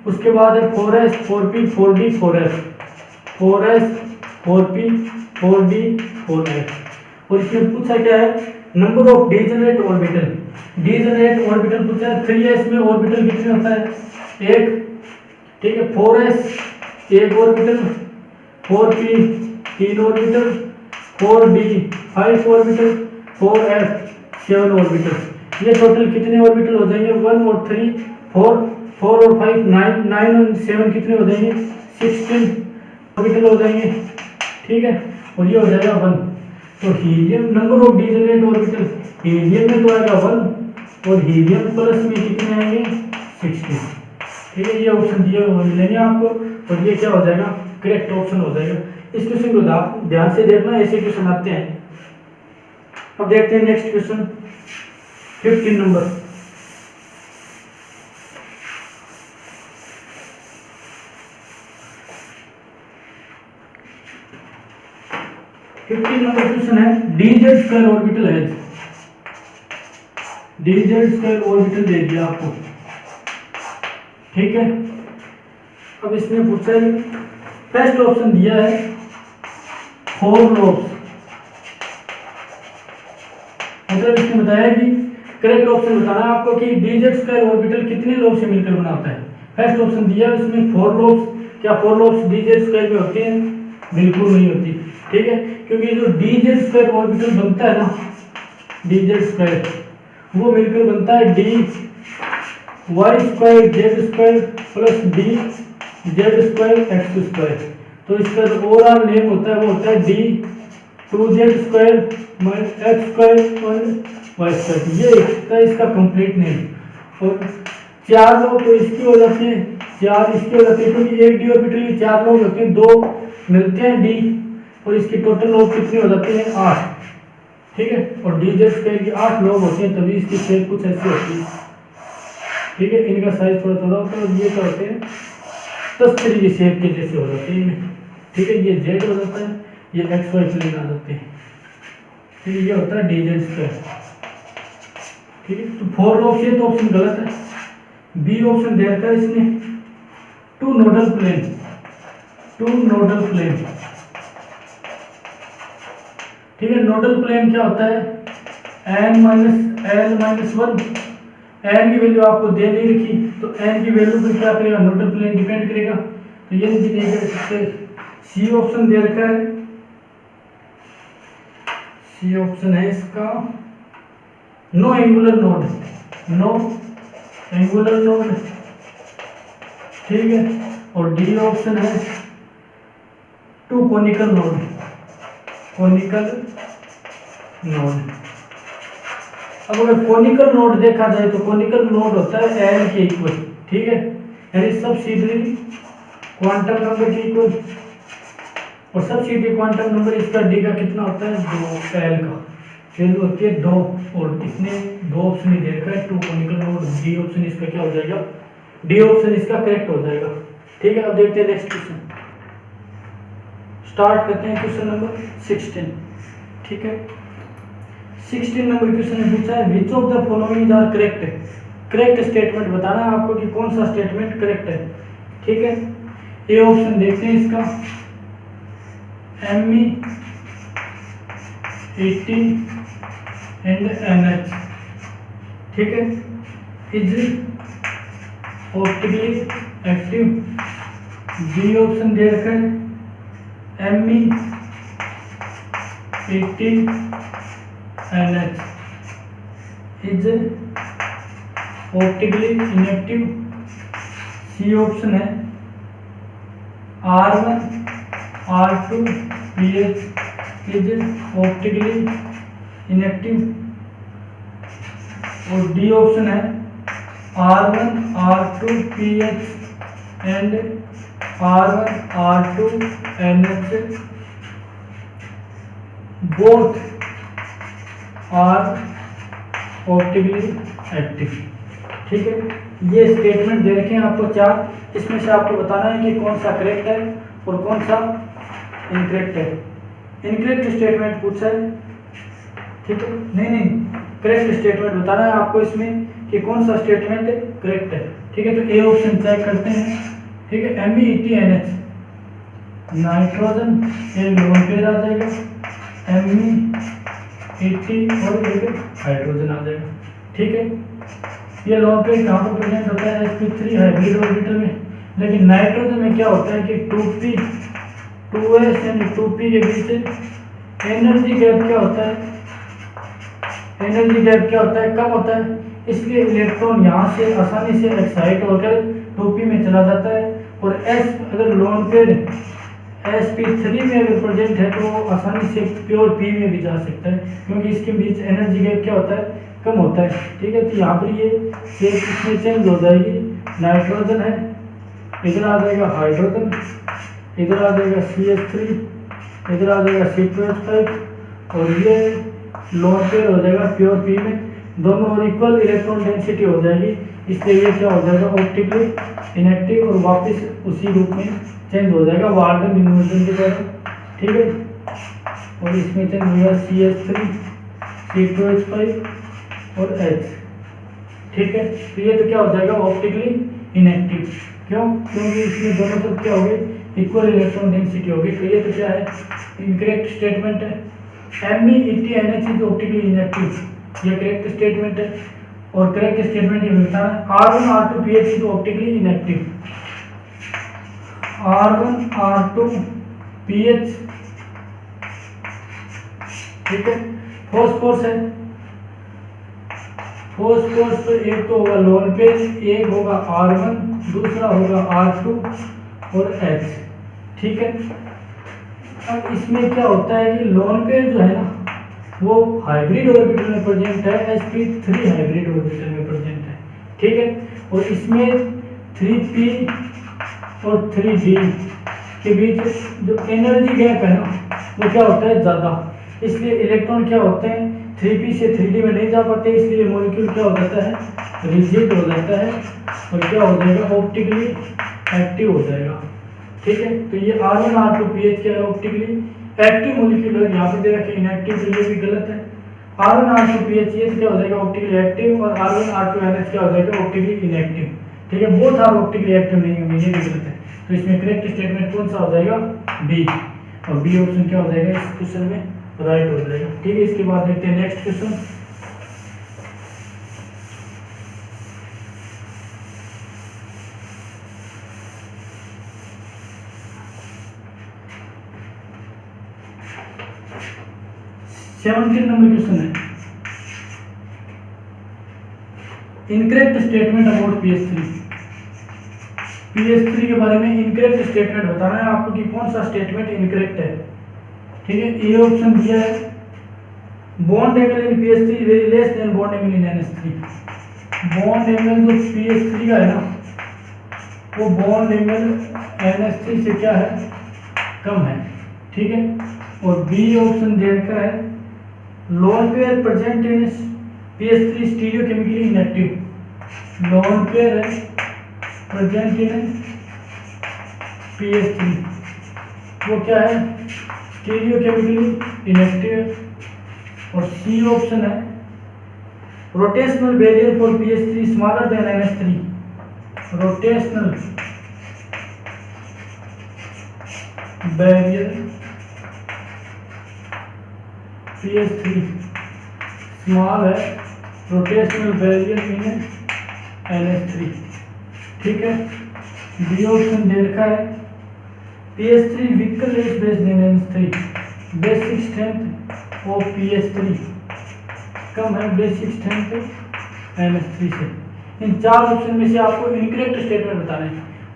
उसके बाद है 4s 4p 4d 4s 4s 4p 4d 4s। और इसमें पूछा क्या है, number of degenerate orbital. Degenerate orbital पूछा है। 3s में ऑर्बिटल कितने होता है, 1। ठीक है। 4s 1 orbital, 4p 3 orbital, 4d 5 orbital, 4s 7 orbital. ये टोटल कितने ऑर्बिटल हो जाएंगे, 1 और 3 4 और 5 9 और 7 कितने हो जाएंगे, 16 ऑर्बिटल हो जाएंगे। ठीक है। और ये हो जाएगा 1। तो helium number of degenerate orbital, helium में तो आएगा 1 और हीलियम प्लस में कितने आएंगे, 16। ठीक है। ये ऑप्शन दिए हुए मिलेंगे आपको और ये क्या हो जाएगा, करेक्ट ऑप्शन हो जाएगा। इस क्वेश्चन को ध्यान से देखना, ऐसे क्वेश्चन आते हैं। अब देखते हैं नेक्स्ट क्वेश्चन 15 नंबर। क्वेश्चन है, dz स्क्वायर ऑर्बिटल है, dz स्क्वायर ऑर्बिटल दे दिया आपको। ठीक है। अब इसमें पूछा है, फर्स्ट ऑप्शन दिया है 4 लोब्स, मतलब इसने बताया कि करेक्ट ऑप्शन बताना है आपको कि dz स्क्वायर ऑर्बिटल कितने लोब से मिलकर बना होता है। फर्स्ट ऑप्शन दिया है इसमें 4 लोब्स। क्या 4 लोब्स dz स्क्वायर में होते हैं, बिल्कुल नहीं होती। ठीक है। क्योंकि जो dz स्क्वायर ऑर्बिटल बनता है ना, dz स्क्वायर वो मिलकर बनता है d y square z square plus d z square x square. तो इसका जो ओवरऑल नेम होता है वो होता है D 2z square x square और वाई स्क्वायर। ये होता है इसका कंप्लीट नेम। और चार लोग तो इसकी हो जाती है, चार इसकी हो जाती है, क्योंकि एक डी ऑर्बिटल की चार लोग होते हैं, दो मिलते हैं डी, और इसकी टोटल लोग कितने हो जाते हैं 8, ठीक है। और डी जेड स्क्वायर की 8 लोग होते हैं, तभी इसकी शेप कुछ ऐसी होती है, ठीक है। इनका साइज थोड़ा थोड़ा होता है, और ये क्या होते हैं तस्तरी की शेप के जैसे हो जाते हैं, ठीक है। ये जेड हो जाता है, ये एक्स वाई प्लेन आ जाते हैं, ठीक है। ये होता है डी जेड स्क्वायर, ठीक है। तो 4 लोग से तो ऑप्शन गलत है। बी ऑप्शन दे रखा है इसने 2 नोडल प्लेन, 2 नोडल प्लेन, ठीक है। नोडल प्लेन क्या होता है n minus l minus 1, n की वैल्यू आपको दे नहीं रखी, तो n की वैल्यू पर क्या करेगा नोडल प्लेन डिपेंड करेगा, तो ये भी नहीं कर सकते। सी ऑप्शन दे रखा है, सी ऑप्शन है इसका no angular node, no angular node, ठीक है। और डी ऑप्शन है 2 कोनिकल नोड, कोनिकल नोड। अब अगर कोनिकल नोड देखा जाए तो कोनिकल नोड होता है एल के इक्वल, ठीक है, यानी सब सीधे क्वांटम नंबर के इक्वल, और सब सीधे क्वांटम नंबर इसका डी का कितना होता है 2, एल का वैल्यू होती है 2, और इसने 2 ऑप्शन ही दे रखा है 2 कोनिकल नोड। डी ऑप्शन इसका क्या हो जाएगा, डी ऑप्शन इसका करेक्ट हो जाएगा, ठीक है। अब देखते हैं नेक्स्ट क्वेश्चन, स्टार्ट करते हैं क्वेश्चन नंबर 16, ठीक है। 16 नंबर क्वेश्चन में पूछा है which of the following are correct, correct statement बताना है आपको कि कौन सा स्टेटमेंट करेक्ट है, ठीक है। ए ऑप्शन देखते हैं इसका Me 80 एंड NH, ठीक है, is optically active. B option दे रखा है Me 80 NH is optically inactive. C option है R1 R2 pH is optically inactive. और डी ऑप्शन है R1 R2 pH and R1 R2 NH both are optically active, ठीक है। ये statement दे रखे हैं आपको 4, इसमें से आपको बताना है कि कौन सा करेक्ट है और कौन सा इनकरेक्ट है। इनकरेक्ट स्टेटमेंट पूछा है, ठीक है, नहीं करेक्ट स्टेटमेंट बताना है आपको इसमें कि कौन सा स्टेटमेंट करेक्ट है, ठीक है। तो ए ऑप्शन चेक करते हैं, ठीक है। Me80NH नाइट्रोजन एक लोन पेयर आ जाएगा, Me80 और एक हाइड्रोजन आ जाएगा, ठीक है। ये लोन पेयर कहाँ पर प्रेजेंट होता है sp3 हाइब्रिड ऑर्बिटल में, लेकिन नाइट्रोजन में क्या होता है कि 2p 2s एंड 2p के बीच एनर्जी गैप क्या होता है, एनर्जी गैप क्या होता है, कम होता है, इसलिए इलेक्ट्रॉन यहाँ से आसानी से एक्साइट होकर 2p में चला जाता है। और s अगर लोन पेयर sp3 में अगर प्रेजेंट है तो आसानी से प्योर p में भी जा सकता है, क्योंकि इसके बीच एनर्जी गैप क्या होता है, कम होता है, ठीक है। तो यहाँ पर ये शेप इसमें चेंज हो जाएगी, नाइट्रोजन है, इधर आ जाएगा हाइड्रोजन, इधर आ जाएगा CH3, इधर आ जाएगा C2H5, और ये लोन पेयर हो जाएगा प्योर p में, दोनों और इक्वल इलेक्ट्रॉन डेंसिटी हो जाएगी, इसलिए ये क्या हो जाएगा ऑप्टिकली इनएक्टिव और वापस उसी रूप में चेंज हो जाएगा वार्डन इन्वर्जन के द्वारा, ठीक है। और इसमें चेंज हो गया CH3 C2H5 और H, ठीक है। तो ये तो क्या हो जाएगा ऑप्टिकली इनएक्टिव, क्यों, क्योंकि इसमें दोनों तरफ क्या हो गई इक्वल इलेक्ट्रॉन डेंसिटी होगी। तो ये तो क्या है इनकरेक्ट स्टेटमेंट है। Me80NH इज ऑप्टिकली इनएक्टिव, ये करेक्ट स्टेटमेंट है। और करेक्ट स्टेटमेंट ये मिलता है R1 R2 pH is optically inactive, R1 R2 pH, ठीक है। फॉस्फोरस है फोर्स तो एक तो होगा लोन पेयर, एक होगा R1, दूसरा होगा R2 और H, ठीक है। अब इसमें क्या होता है कि लोन पेयर जो है ना वो हाइब्रिड ऑर्बिटल में प्रेजेंट है, sp3 हाइब्रिड ऑर्बिटल में प्रेजेंट है, ठीक है। और इसमें 3p और 3d के बीच जो एनर्जी गैप है ना वो क्या होता है ज़्यादा, इसलिए इलेक्ट्रॉन क्या होते हैं 3p से 3d में नहीं जा पाते, इसलिए मॉलिक्यूल क्या हो जाता है रिजिड हो जाता है और क्या हो जाएगा ऑप्टिकली एक्टिव हो जाएगा, ठीक है। तो ये R1 R2 pH क्या है ऑप्टिकली एक्टिव मॉलिक्यूल है, यहाँ पे दे रखा है इनएक्टिव, तो ये भी गलत है। R1 R2 pH ये क्या हो जाएगा ऑप्टिकली एक्टिव और R1 R2 NH क्या हो जाएगा ऑप्टिकली इनएक्टिव, ठीक है। बोथ आर ऑप्टिकली एक्टिव नहीं होंगे, ये भी गलत है। तो इसमें करेक्ट स्टेटमेंट कौन सा हो जाएगा बी, और बी ऑप्शन क्या हो जाएगा इस क्वेश्चन में राइट हो जाएगा, ठीक है। इसके बाद देखते हैं next question. Seventeen number question है, इनकरेक्ट स्टेटमेंट अबाउट पीएच3। पीएच3 के बारे में इनकरेक्ट स्टेटमेंट बताना है आपको कि कौन सा स्टेटमेंट इनकरेक्ट है, ठीक है। ए ऑप्शन दिया है बॉन्ड एंगल इन पीएच3 very less than bond angle in NH3। Bond angle जो पीएच3 का है ना वो बॉन्ड एंगल NH3 से क्या है कम है, ठीक है। और बी ऑप्शन दे रखा है लोन पेयर प्रेजेंट इन पीएच3 stereo chemically inactive. Lone pair है प्रेजेंट इन पीएच3 वो क्या है स्टीरियो केमिकली इनएक्टिव। और सी ऑप्शन है रोटेशनल बैरियर फॉर पीएच3 smaller than NH3। Rotational barrier पीएच3 स्मॉल है, रोटेशनल बैरियर इन NH3, ठीक है। बी ऑप्शन दे रखा है पीएच3 weaker less base than NH3। Basic strength of पीएच3 कम है बेसिक स्ट्रेंथ NH3 से। इन चार ऑप्शन में से आपको इनकरेक्ट स्टेटमेंट बताना है।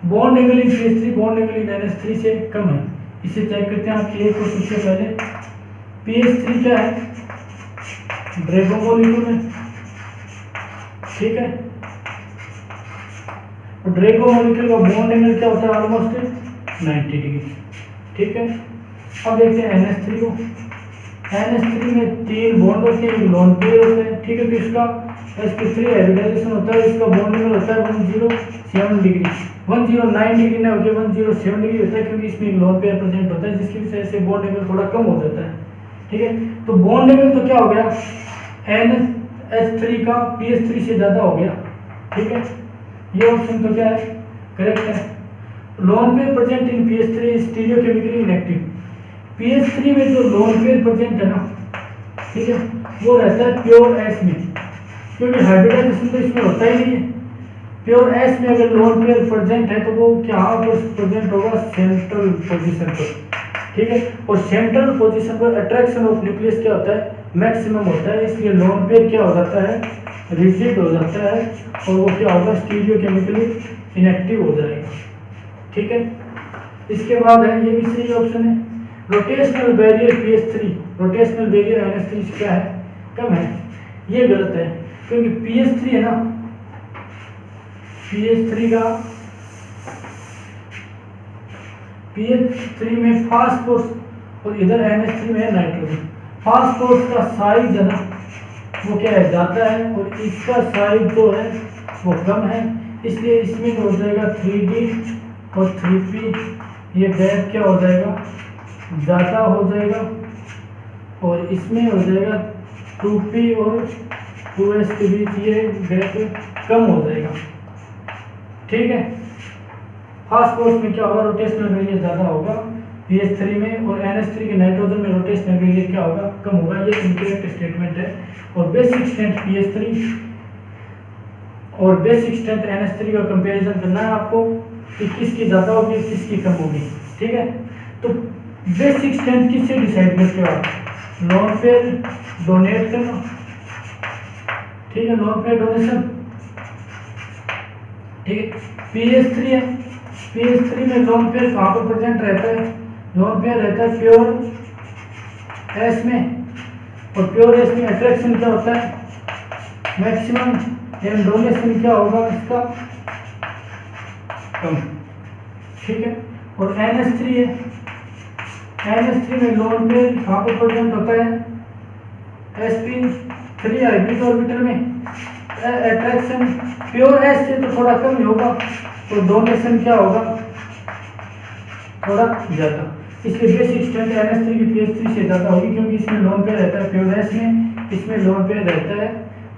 बॉन्ड एंगल इन पीएच3 बॉन्ड एंगल इन NH3 से कम है, इसे चेक करते हैं आप एक क्वेश्चन से पहले। पीएच3 क्या है ड्रैगो मॉलिक्यूल है, ठीक है। और ड्रैगो मॉलिक्यूल का बॉन्ड एंगल क्या होता है ऑलमोस्ट 90 डिग्री, ठीक है। अब देखते हैं NH3 को। NH3 में 3 बॉन्ड होते हैं, एक लोन पेयर होता है, ठीक है। तो इसका sp3 हाइब्रिडाइजेशन होता है, इसका बॉन्ड एंगल होता है 107 डिग्री, 109 डिग्री ना होकर 107 डिग्री होता है, क्योंकि इसमें एक लोन पेयर प्रेजेंट होता है जिसकी वजह से बॉन्ड एंगल थोड़ा कम हो जाता है, ठीक है। तो बॉन्ड एंगल तो क्या हो गया NH3 का pH3 से ज्यादा हो गया, ठीक है। ये ऑप्शन तो क्या है करेक्ट है। लोन पेयर प्रेजेंट इन pH3 stereo chemically inactive. pH3 में जो लोन पेयर प्रेजेंट है ना, ठीक है, वो रहता है प्योर S में, क्योंकि हाइब्रिडाइजेशन तो इसमें होता ही नहीं है। प्योर S में अगर लोन पेयर प्रेजेंट है तो वो क्या प्रेजेंट होगा सेंट्रल पोजीशन पर, ठीक है। और सेंट्रल पोजीशन पर अट्रैक्शन ऑफ न्यूक्लियस क्या होता है मैक्सिमम होता है, इसलिए लोन पेयर क्या हो जाता है रिजिड हो जाता है और वो क्या होगा स्टीरियो केमिकली इनएक्टिव हो जाएगा, ठीक है। इसके बाद है ये भी सही ऑप्शन है rotational barrier pH3, rotational barrier NH3 से क्या है कम है, ये गलत है। क्योंकि pH3 है ना, pH3 का pH3 में फास्फोरस और इधर NH3 में है नाइट्रोजन। फास्फोरस का साइज है ना वो क्या है जाता है और इसका साइज जो है वो कम है, इसलिए इसमें हो जाएगा 3D और 3P, ये गैप क्या हो जाएगा ज़्यादा हो जाएगा, और इसमें हो जाएगा 2P और 2S के बीच ये गैप कम हो जाएगा, ठीक है। फास्फोरस में क्या होगा रोटेशनल बैरियर ज़्यादा होगा pH3 में, और NH3 के नाइट्रोजन में रोटेशनल बैरियर क्या होगा कम होगा, ये इनकरेक्ट स्टेटमेंट है। और बेसिक स्ट्रेंथ pH3 और बेसिक स्ट्रेंथ NH3 का कंपैरिजन करना है आपको कि किसकी ज़्यादा होगी किसकी कम होगी, ठीक है। तो बेसिक स्ट्रेंथ किससे डिसाइड करते हो आप, लोन पेयर डोनेट करना ठीक है, लोन पेयर डोनेशन। ठीक है, PS3 है, PS3 में लोन पेयर कहाँ पर प्रेजेंट रहता है? लोन पेयर रहता है प्योर एस में, और प्योर एस में अट्रैक्शन क्या होता है? मैक्सिमम, एंड डोनेशन क्या होगा इसका? कम। ठीक है, और NH3 है, NH3 में लोन पेयर कहाँ पर प्रेजेंट होता है? sp3 हाइब्रिड ऑर्बिटल में। अट्रैक्शन प्योर एस से तो थोड़ा कम ही होगा, तो डोनेशन क्या होगा? थोड़ा ज़्यादा। इसलिए बेसिक स्ट्रेंथ NH3 की PS3 से ज़्यादा होगी, क्योंकि इसमें लोन पेयर रहता है प्योर एस में, इसमें लोन पेयर रहता है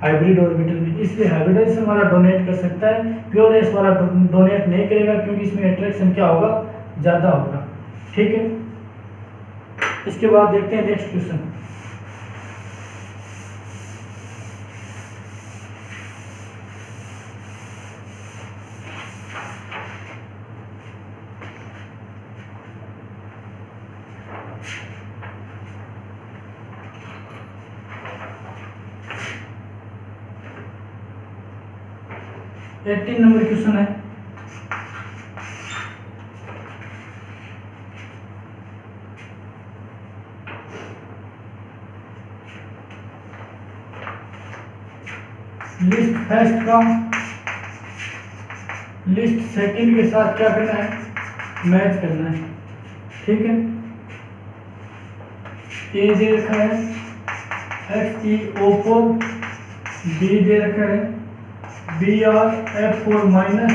हाइब्रिड ऑर्बिटल में। इसलिए हाइब्रिडाइजेशन वाला डोनेट कर सकता है, प्योर एस वाला डोनेट नहीं करेगा, क्योंकि इसमें अट्रैक्शन क्या होगा? ज़्यादा होगा। ठीक है, इसके बाद देखते हैं next question. Eighteen number question है। लिस्ट फर्स्ट का लिस्ट सेकंड के साथ क्या करना है? मैच करना है। ठीक है, ए दे रखा है XeO4, बी दे रखा है BrF4 माइनस,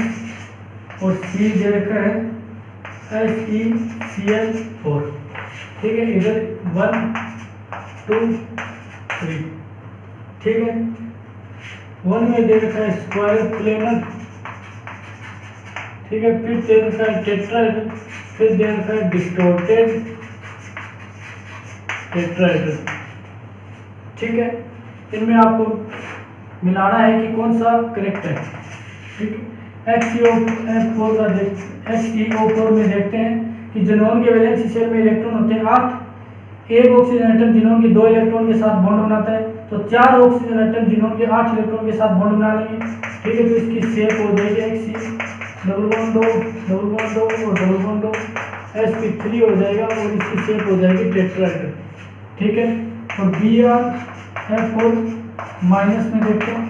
और सी दे रखा है SeCl4। ठीक है, इधर 1 2 3। ठीक है, 1 में दे रखा है स्क्वायर प्लेनर। ठीक है, फिर दे रखा है टेट्राहेड्रल, फिर दे रखा है डिस्टॉर्टेड टेट्राहेड्रल। ठीक है, इनमें आपको मिलाना है कि कौन सा करेक्ट है। ठीक है, XeO4 का XeO4 में देखते हैं कि ज़ेनॉन के वैलेंसी शेल में इलेक्ट्रॉन होते हैं 8। एक ऑक्सीजन एटम ज़ेनॉन के 2 इलेक्ट्रॉन के साथ बॉन्ड बनाता है, तो 4 ऑक्सीजन एटम ज़ेनॉन के 8 इलेक्ट्रॉन के साथ बॉन्ड बना लेंगे। ठीक है, तो इसकी शेप हो जाएगी Xe डबल बॉन्ड 2 और डबल बॉन्ड 2, sp3 हो जाएगा, और इसकी शेप हो जाएगी टेट्राहेड्रल। ठीक है, और BrF4 माइनस में देखते हैं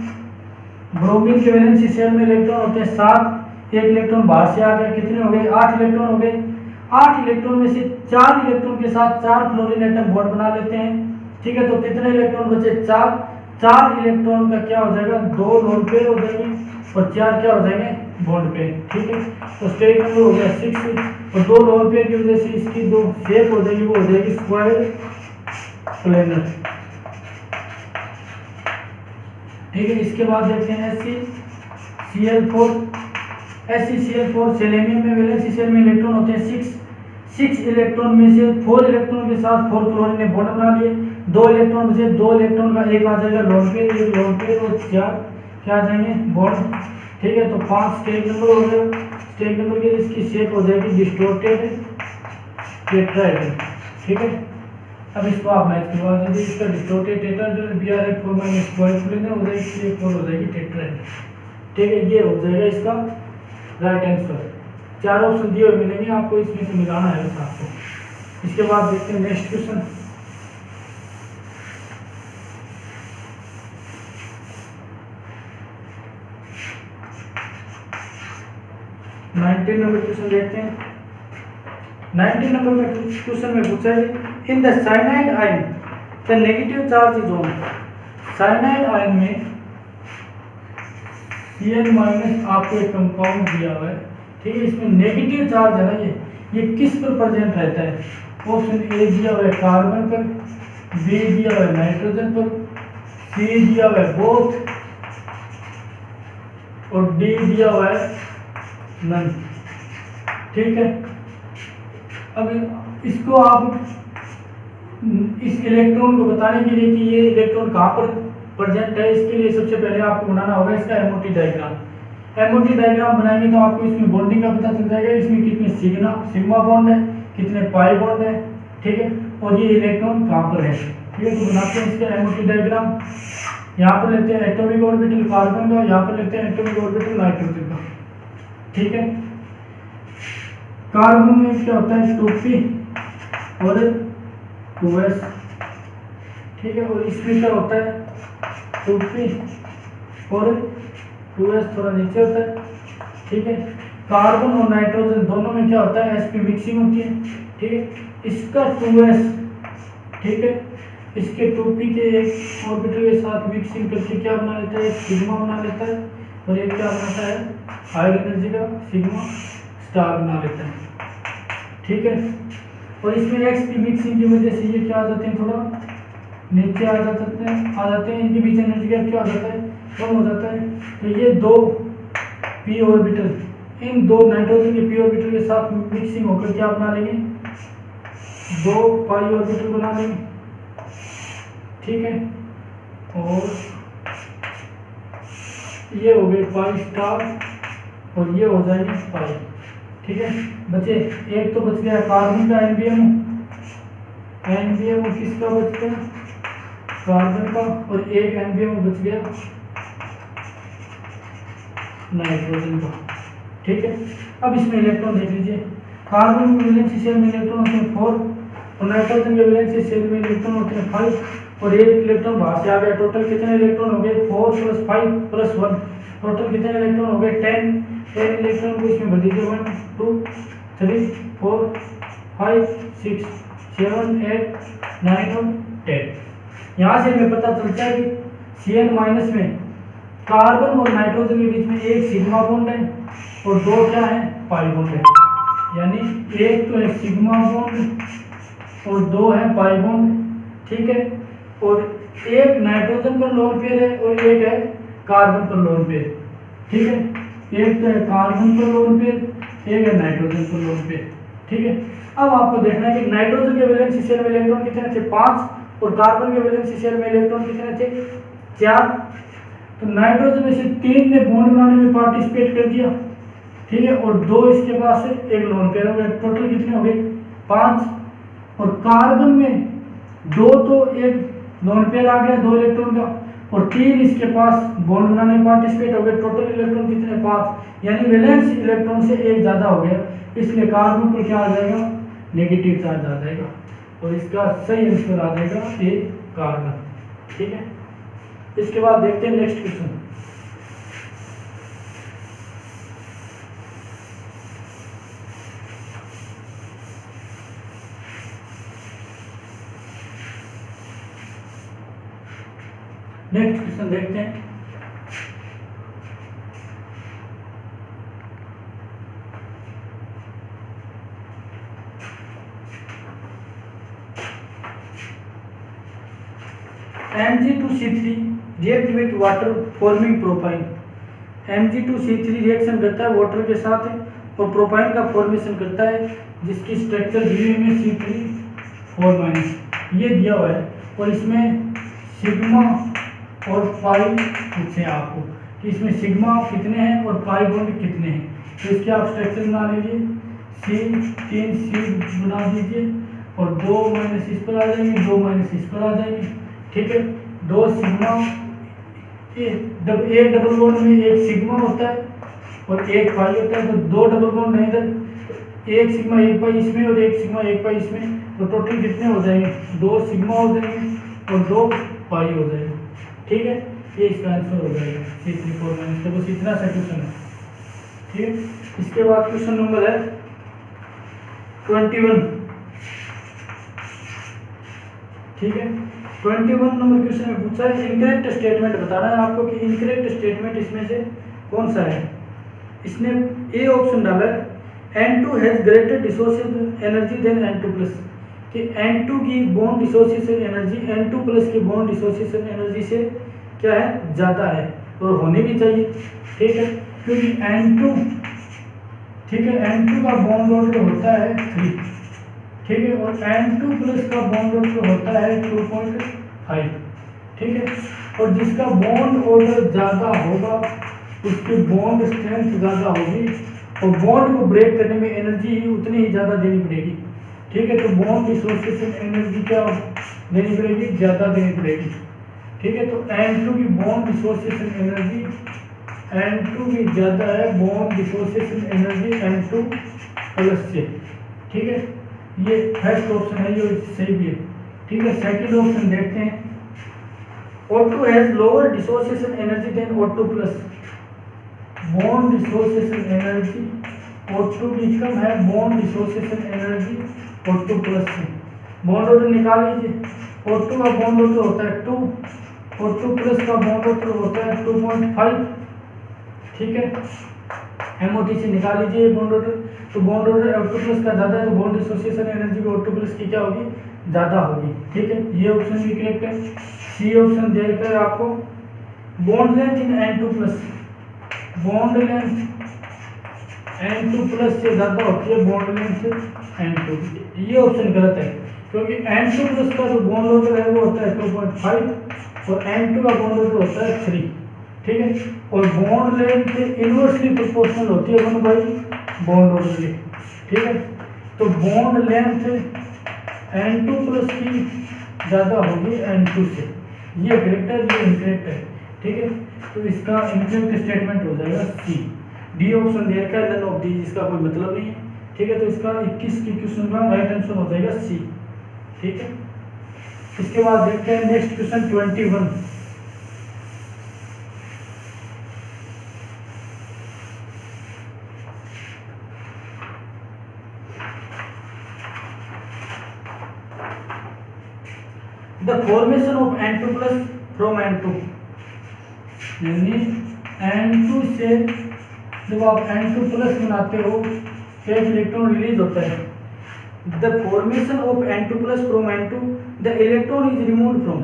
ब्रोमीन के वैलेंसी शेल में इलेक्ट्रॉन होते हैं 7। एक इलेक्ट्रॉन बाहर से आ गया, कितने हो गए? 8 इलेक्ट्रॉन हो गए। 8 इलेक्ट्रॉन में से 4 इलेक्ट्रॉन के साथ 4 फ्लोरीन एटम बॉन्ड बना लेते हैं। ठीक है, तो कितने इलेक्ट्रॉन बचे? 4 इलेक्ट्रॉन का क्या हो जाएगा? 2 लोन पेयर हो जाएंगे, और 4 क्या हो जाएंगे? Bond pair. ठीक है, तो स्टेट नंबर हो गया 6, और 2 लोन पेयर की वजह से इसकी जो शेप हो जाएगी वो हो जाएगी स्क्वायर प्लेनर। ठीक है, इसके बाद देखते हैं SeCl4। SeCl4 सेलेनियम में वैलेंसी शेल में इलेक्ट्रॉन होते हैं 6 इलेक्ट्रॉन में से 4 इलेक्ट्रॉन के साथ 4 क्लोरीन ने बॉन्ड बना लिए। 2 इलेक्ट्रॉन में से 2 इलेक्ट्रॉन का एक आ जाएगा लोन पेयर, एक लोन पेयर, और 4 क्या आ जाएंगे? बॉन्ड। ठीक है, तो 5 स्टेट नंबर हो गया। स्टेट नंबर के इसकी शेप हो जाएगी डिस्टॉर्टेड टेट्राहेड्रल। ठीक है, अब इसको आप मैच करवा दीजिए। इसका distorted tetrahedral BrF4 minus square planar हो जाएगी, इसलिए 4 हो जाएगी टेट्राहेड्रल। ठीक है, ये हो जाएगा इसका राइट आंसर। 4 ऑप्शन दिए हुए मिलेंगे आपको, इसमें से मिलाना है बस आपको। इसके बाद देखते हैं नेक्स्ट क्वेश्चन। नंबर क्वेश्चन देखते हैं। 19 नंबर में क्वेश्चन में पूछा है in the cyanide ion the negative charge is on. Cyanide ion में Cl माइनस आपको एक कंपाउंड दिया हुआ है। ठीक है, इसमें नेगेटिव चार्ज है ना, ये किस पर प्रेजेंट रहता है? ऑप्शन ए दिया हुआ है कार्बन पर, बी दिया हुआ है नाइट्रोजन पर, सी दिया हुआ है बोथ, और डी दिया हुआ है नन। ठीक है, अब इसको आप इस इलेक्ट्रॉन को बताने के लिए कि ये इलेक्ट्रॉन कहाँ पर प्रेजेंट है, इसके लिए सबसे पहले आपको बनाना होगा इसका एमओटी डायग्राम। एमओटी डायग्राम बनाएंगे तो आपको इसमें बॉन्डिंग का पता चल जाएगा, इसमें कितने सिग्मा बॉन्ड है, कितने पाई बॉन्ड है। ठीक है, और ये इलेक्ट्रॉन कहाँ पर है। ठीक है, तो बनाते हैं इसका एमओटी डायग्राम। यहाँ पर लेते हैं एटॉमिक ऑर्बिटल कार्बन का, यहाँ पर लेते हैं एटॉमिक ऑर्बिटल नाइट्रोजन का। ठीक है, कार्बन में क्या होता है 2p और 2s। ठीक है, और इसमें क्या होता है 2p और 2s थोड़ा नीचे होता है। ठीक है, कार्बन और नाइट्रोजन दोनों में क्या होता है sp मिक्सिंग होती है। ठीक है, इसका 2s, ठीक है, इसके 2p के एक ऑर्बिटल के साथ मिक्सिंग करके क्या बना लेता है, सिग्मा बना लेता है, और एक क्या बनाता है हायर एनर्जी का सिग्मा स्टार बना लेता है। ठीक है, और इसमें sp मिक्सिंग की वजह से ये क्या आ जाते हैं, थोड़ा नीचे आ जाते हैं, इनके बीच एनर्जी गैप क्या हो जाता है, कम हो जाता है। तो ये दो p ऑर्बिटल, इन दो नाइट्रोजन के p ऑर्बिटल के साथ मिक्सिंग होकर क्या बना लेंगे, दो पाई ऑर्बिटल बना लेंगे। ठीक है, और ये हो गए पाई स्टार और ये हो जाएंगे पाई। ठीक है, बचे एक तो बच गया कार्बन का एनबीएम किसका बच गया, कार्बन का, और एक एनबीएम बच गया नाइट्रोजन का। ठीक है, अब इसमें इलेक्ट्रॉन देख लीजिए, कार्बन के वैलेंसी शेल में इलेक्ट्रॉन होते हैं 4 और नाइट्रोजन के वैलेंसी शेल में इलेक्ट्रॉन होते हैं 5 और एक इलेक्ट्रॉन बाहर से आ गया। टोटल कितने इलेक्ट्रॉन हो गए 4 + 5 + 1, टोटल कितने इलेक्ट्रॉन हो गए 10 इलेक्ट्रॉन को इसमें भर दीजिए। 1 2 3 4 5 6 7 8 9 और 10। यहाँ से हमें पता चलता है कि Cn- में कार्बन और नाइट्रोजन के बीच में एक सिग्मा बॉन्ड है और दो क्या है पाई बॉन्ड है, यानी एक तो है सिग्मा बॉन्ड और दो है पाई बॉन्ड। ठीक है, और एक नाइट्रोजन पर लोन पेयर है और एक है कार्बन पर लोन पेयर। ठीक है, एक तो है कार्बन पर लोन पेयर, एक है नाइट्रोजन पर लोन पेयर। ठीक है, अब आपको देखना है कि नाइट्रोजन के वैलेंसी शेल में इलेक्ट्रॉन कितने थे 5 और कार्बन के वैलेंसी शेल में इलेक्ट्रॉन कितने थे 4। तो नाइट्रोजन में से 3 ने बॉन्ड बनाने में पार्टिसिपेट कर दिया। ठीक है, और 2 इसके पास है, एक लोन पेयर हो गया, टोटल कितने हो गए 5। और कार्बन में 2 तो एक लोन पेयर आ गया 2 इलेक्ट्रॉन का, और 3 इसके पास बॉन्ड बनाने में पार्टिसिपेट हो गए, टोटल इलेक्ट्रॉन कितने 5, यानी वैलेंस इलेक्ट्रॉन से एक ज़्यादा हो गया, इसलिए कार्बन पर क्या आ जाएगा नेगेटिव चार्ज आ जाएगा और इसका सही आंसर आ जाएगा ए कार्बन। ठीक है, इसके बाद देखते हैं नेक्स्ट क्वेश्चन। नेक्स्ट क्वेश्चन देखते हैं। Mg2C3 react with water forming propine। Mg2C3 reaction करता है वाटर के साथ और प्रोपाइन का फॉर्मेशन करता है, जिसकी स्ट्रक्चर दी हुई है C3 ये दिया हुआ है, और इसमें सिग्मा और पाई पूछे आपको कि इसमें सिग्मा कितने हैं और पाई बॉन्ड कितने हैं। तो इसके आप स्ट्रक्चर बना लीजिए, C3 बना दीजिए और 2 - इस पर आ जाएंगे, 2 - इस पर आ जाएंगे। ठीक है, 2 सिग्मा, एक डबल बॉन्ड में एक सिग्मा होता है और एक पाई होता है, तो 2 डबल बॉन्ड है इधर, एक सिग्मा एक पाई इसमें और एक सिग्मा एक पाई इसमें, तो टोटल कितने हो जाएंगे 2 सिग्मा हो जाएंगे और 2 पाई हो जाएंगे। ठीक है, ये इसका आंसर हो जाएगा C3 तो बस इतना सा क्वेश्चन है। ठीक है, इसके बाद क्वेश्चन नंबर है 21। ठीक है, 21 नंबर क्वेश्चन में पूछा है इनकरेक्ट स्टेटमेंट बताना है आपको कि इनकरेक्ट स्टेटमेंट इसमें से कौन सा है। इसने ए ऑप्शन डाला है N2 has greater dissociation energy than N2+, कि N2 की बॉन्ड डिसोसिएशन एनर्जी N2+ की बॉन्ड डिसोसिएशन एनर्जी से क्या है ज़्यादा है और होनी भी चाहिए। ठीक है, क्योंकि N2, ठीक है, N2 का बॉन्ड ऑर्डर होता है 3, ठीक है, और N2+ का बॉन्ड ऑर्डर होता है 2.5। ठीक है, और जिसका बॉन्ड ऑर्डर ज़्यादा होगा उसकी बॉन्ड स्ट्रेंथ ज़्यादा होगी और बॉन्ड को ब्रेक करने में एनर्जी उतनी ही ज़्यादा देनी पड़ेगी। ठीक है, तो बॉन्ड डिसोसिएशन एनर्जी क्या देनी पड़ेगी, ज़्यादा देनी पड़ेगी। ठीक है। तो N2 की बॉन्ड डिसोसिएशन एनर्जी, N2 की ज़्यादा है bond dissociation energy N2 plus से, ठीक है। ये फर्स्ट ऑप्शन है, ये सही भी है, ठीक है। सेकंड ऑप्शन देखते हैं, O2 has lower dissociation energy than O2 plus, bond dissociation energy O2 की कम है bond dissociation energy O2 plus से। बॉन्ड ऑर्डर निकाल लीजिए, O2 का बॉन्ड ऑर्डर होता है 2, O2 प्लस का बॉन्ड ऑर्डर होता है 2.5, ठीक है। MOT से निकाल लीजिए बॉन्ड ऑर्डर, तो बॉन्ड ऑर्डर O2 प्लस का ज़्यादा है तो बॉन्ड डिसोसिएशन एनर्जी भी O2 प्लस की क्या होगी, ज़्यादा होगी, ठीक है। ये ऑप्शन भी करेक्ट है। सी ऑप्शन देकर आपको bond length in N2 plus, bond length N2 plus से ज़्यादा होती है बॉन्ड लेंथ N2, ये ऑप्शन गलत है क्योंकि N2 प्लस का जो बॉन्ड ऑर्डर है वो होता है 2.5 और N2 का बॉन्ड ऑर्डर होता है 3, ठीक है। और बॉन्ड लेंथ इनवर्सली प्रोपोर्शनल होती है 1/बॉन्ड ऑर्डर की, ठीक है। तो बॉन्ड लेंथ N2 प्लस की ज़्यादा होगी N2 से, ये करेक्ट है, ये इनकरेक्ट है, ठीक है। तो इसका इनकरेक्ट स्टेटमेंट हो जाएगा सी। डी ऑप्शन दे रखा है नन ऑफ डी, इसका कोई मतलब नहीं है, ठीक है। तो इसका 21 की क्वेश्चन का राइट आंसर हो जाएगा सी, ठीक है। इसके बाद देखते हैं next question 21। The formation of N2 plus from N2, यानी N2 से जब आप N2 प्लस बनाते हो एक इलेक्ट्रॉन रिलीज होता है। The formation of N2 plus from N2, the electron is removed from,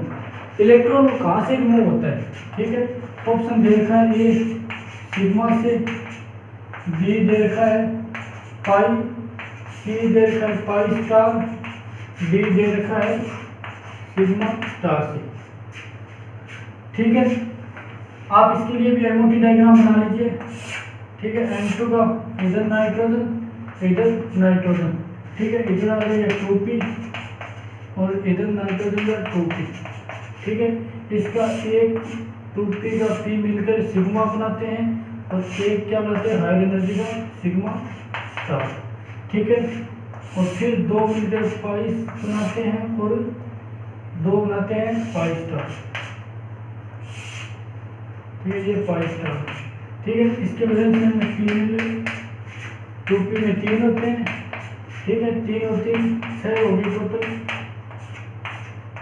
electron कहाँ से रिमूव होता है, ठीक है। ऑप्शन दे रखा है ए सिग्मा से, बी दे रखा है पाई, सी दे रखा है पाई स्टार, डी दे रखा है सिग्मा स्टार से, ठीक है। आप इसके लिए भी MOT डायग्राम बना लीजिए, ठीक है। N2 का इधर नाइट्रोजन, इधर नाइट्रोजन, ठीक है। इधर आ जाएगा 2p और इधर नाइट्रोजन का 2p, ठीक है। इसका एक 2p का p मिलकर सिग्मा बनाते हैं और एक क्या बनाते हैं हाई एनर्जी का सिग्मा स्टार, ठीक है। और फिर दो मिलकर पाई बनाते हैं और दो बनाते हैं पाई स्टार, ठीक है। ये पाई स्टार, ठीक है। इसके वजह से हमें 2p में 3 होते हैं, ठीक है। 3 और 3 6 होगी टोटल,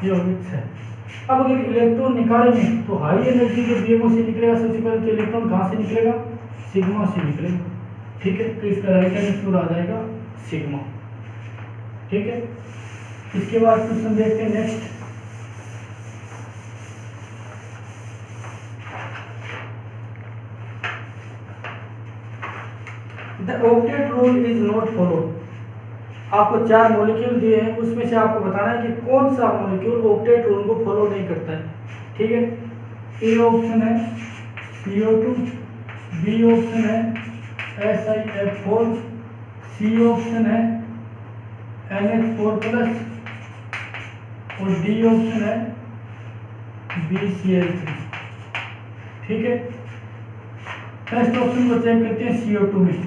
ये होगी 6। अब अगर इलेक्ट्रॉन निकालेंगे तो हाई एनर्जी के बीएमओ से निकलेगा, सबसे पहले तो इलेक्ट्रॉन कहाँ से निकलेगा, सिग्मा से निकलेगा, ठीक है। तो इसका राइट आंसर आ जाएगा सिग्मा, ठीक है। इसके बाद क्वेश्चन देखते हैं next. The octet rule is not followed, आपको 4 मॉलिक्यूल दिए हैं, उसमें से आपको बताना है कि कौन सा मॉलिक्यूल ऑक्टेट रूल को फॉलो नहीं करता है, ठीक है। ए ऑप्शन है CO2, बी ऑप्शन है SiF4, सी ऑप्शन है NH4 प्लस और डी ऑप्शन है BCl3, ठीक है। फर्स्ट ऑप्शन को चेक करते हैं CO2 में,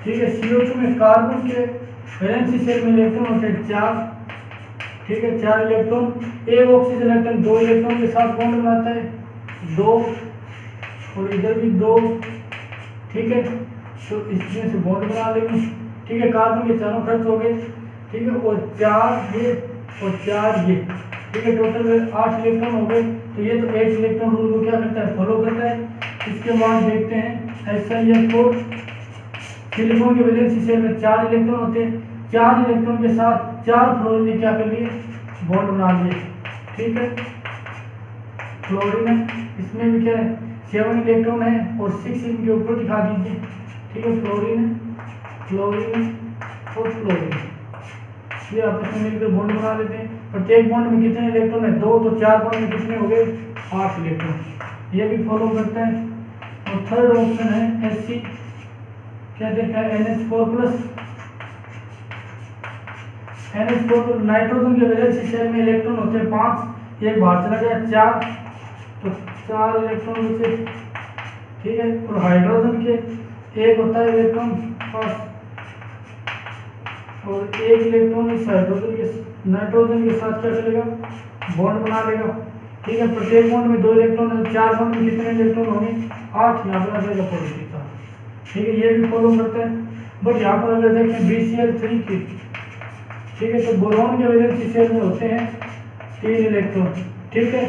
ठीक है। CO2 में कार्बन के वैलेंसी शेल में इलेक्ट्रॉन होते हैं 4, ठीक है। 4 इलेक्ट्रॉन, एक ऑक्सीजन एटम 2 इलेक्ट्रॉन के साथ बॉन्ड बनाता है 2 और इधर भी 2, ठीक है। तो इसमें से बॉन्ड बना लेंगे, ठीक है। कार्बन के चारों खर्च हो गए, ठीक है। और 4 ये और 4 ये, ठीक है। टोटल 8 इलेक्ट्रॉन हो गए। तो ये तो 8 इलेक्ट्रॉन रूल को क्या करता है, फॉलो करता है। इसके बाद देखते हैं SiF4, सिलिकॉन के वैलेंसी शेल में 4 इलेक्ट्रॉन होते हैं, 4 इलेक्ट्रॉन के साथ 4 फ्लोरीन ने क्या कर लिए, बॉन्ड बना लिए, ठीक है। फ्लोरीन है, इसमें भी क्या है 7 इलेक्ट्रॉन है और 6 इनके ऊपर दिखा दीजिए, ठीक है। फ्लोरीन और फ्लोरीन ये आपस में मिलकर बॉन्ड बना लेते हैं। प्रत्येक बॉन्ड में कितने इलेक्ट्रॉन है, 2, तो 4 बॉन्ड में कितने हो गए, 8 इलेक्ट्रॉन, ये भी फॉलो करता है। और थर्ड ऑप्शन है SC, क्या देखा है NH4 प्लस, NH4 नाइट्रोजन के वैलेंसी शेल में इलेक्ट्रॉन होते हैं 5, एक बाहर चला गया 4, 4 इलेक्ट्रॉन बचे, ठीक है। और हाइड्रोजन के एक होता है इलेक्ट्रॉन पास, और एक इलेक्ट्रॉन इस हाइड्रोजन के नाइट्रोजन के साथ क्या करेगा, बॉन्ड बना लेगा, ठीक है। प्रत्येक बॉन्ड में 2 इलेक्ट्रॉन है, 4 बॉन्ड में कितने इलेक्ट्रॉन होंगे, 8, यहाँ पर आ जाएगा पॉजिटिव था, ठीक है। ये भी फॉलो करता है। बट यहाँ पर अगर देखें BCl3 की, ठीक है, तो बोरॉन के वैलेंसी शेल में होते हैं 3 इलेक्ट्रॉन, ठीक है।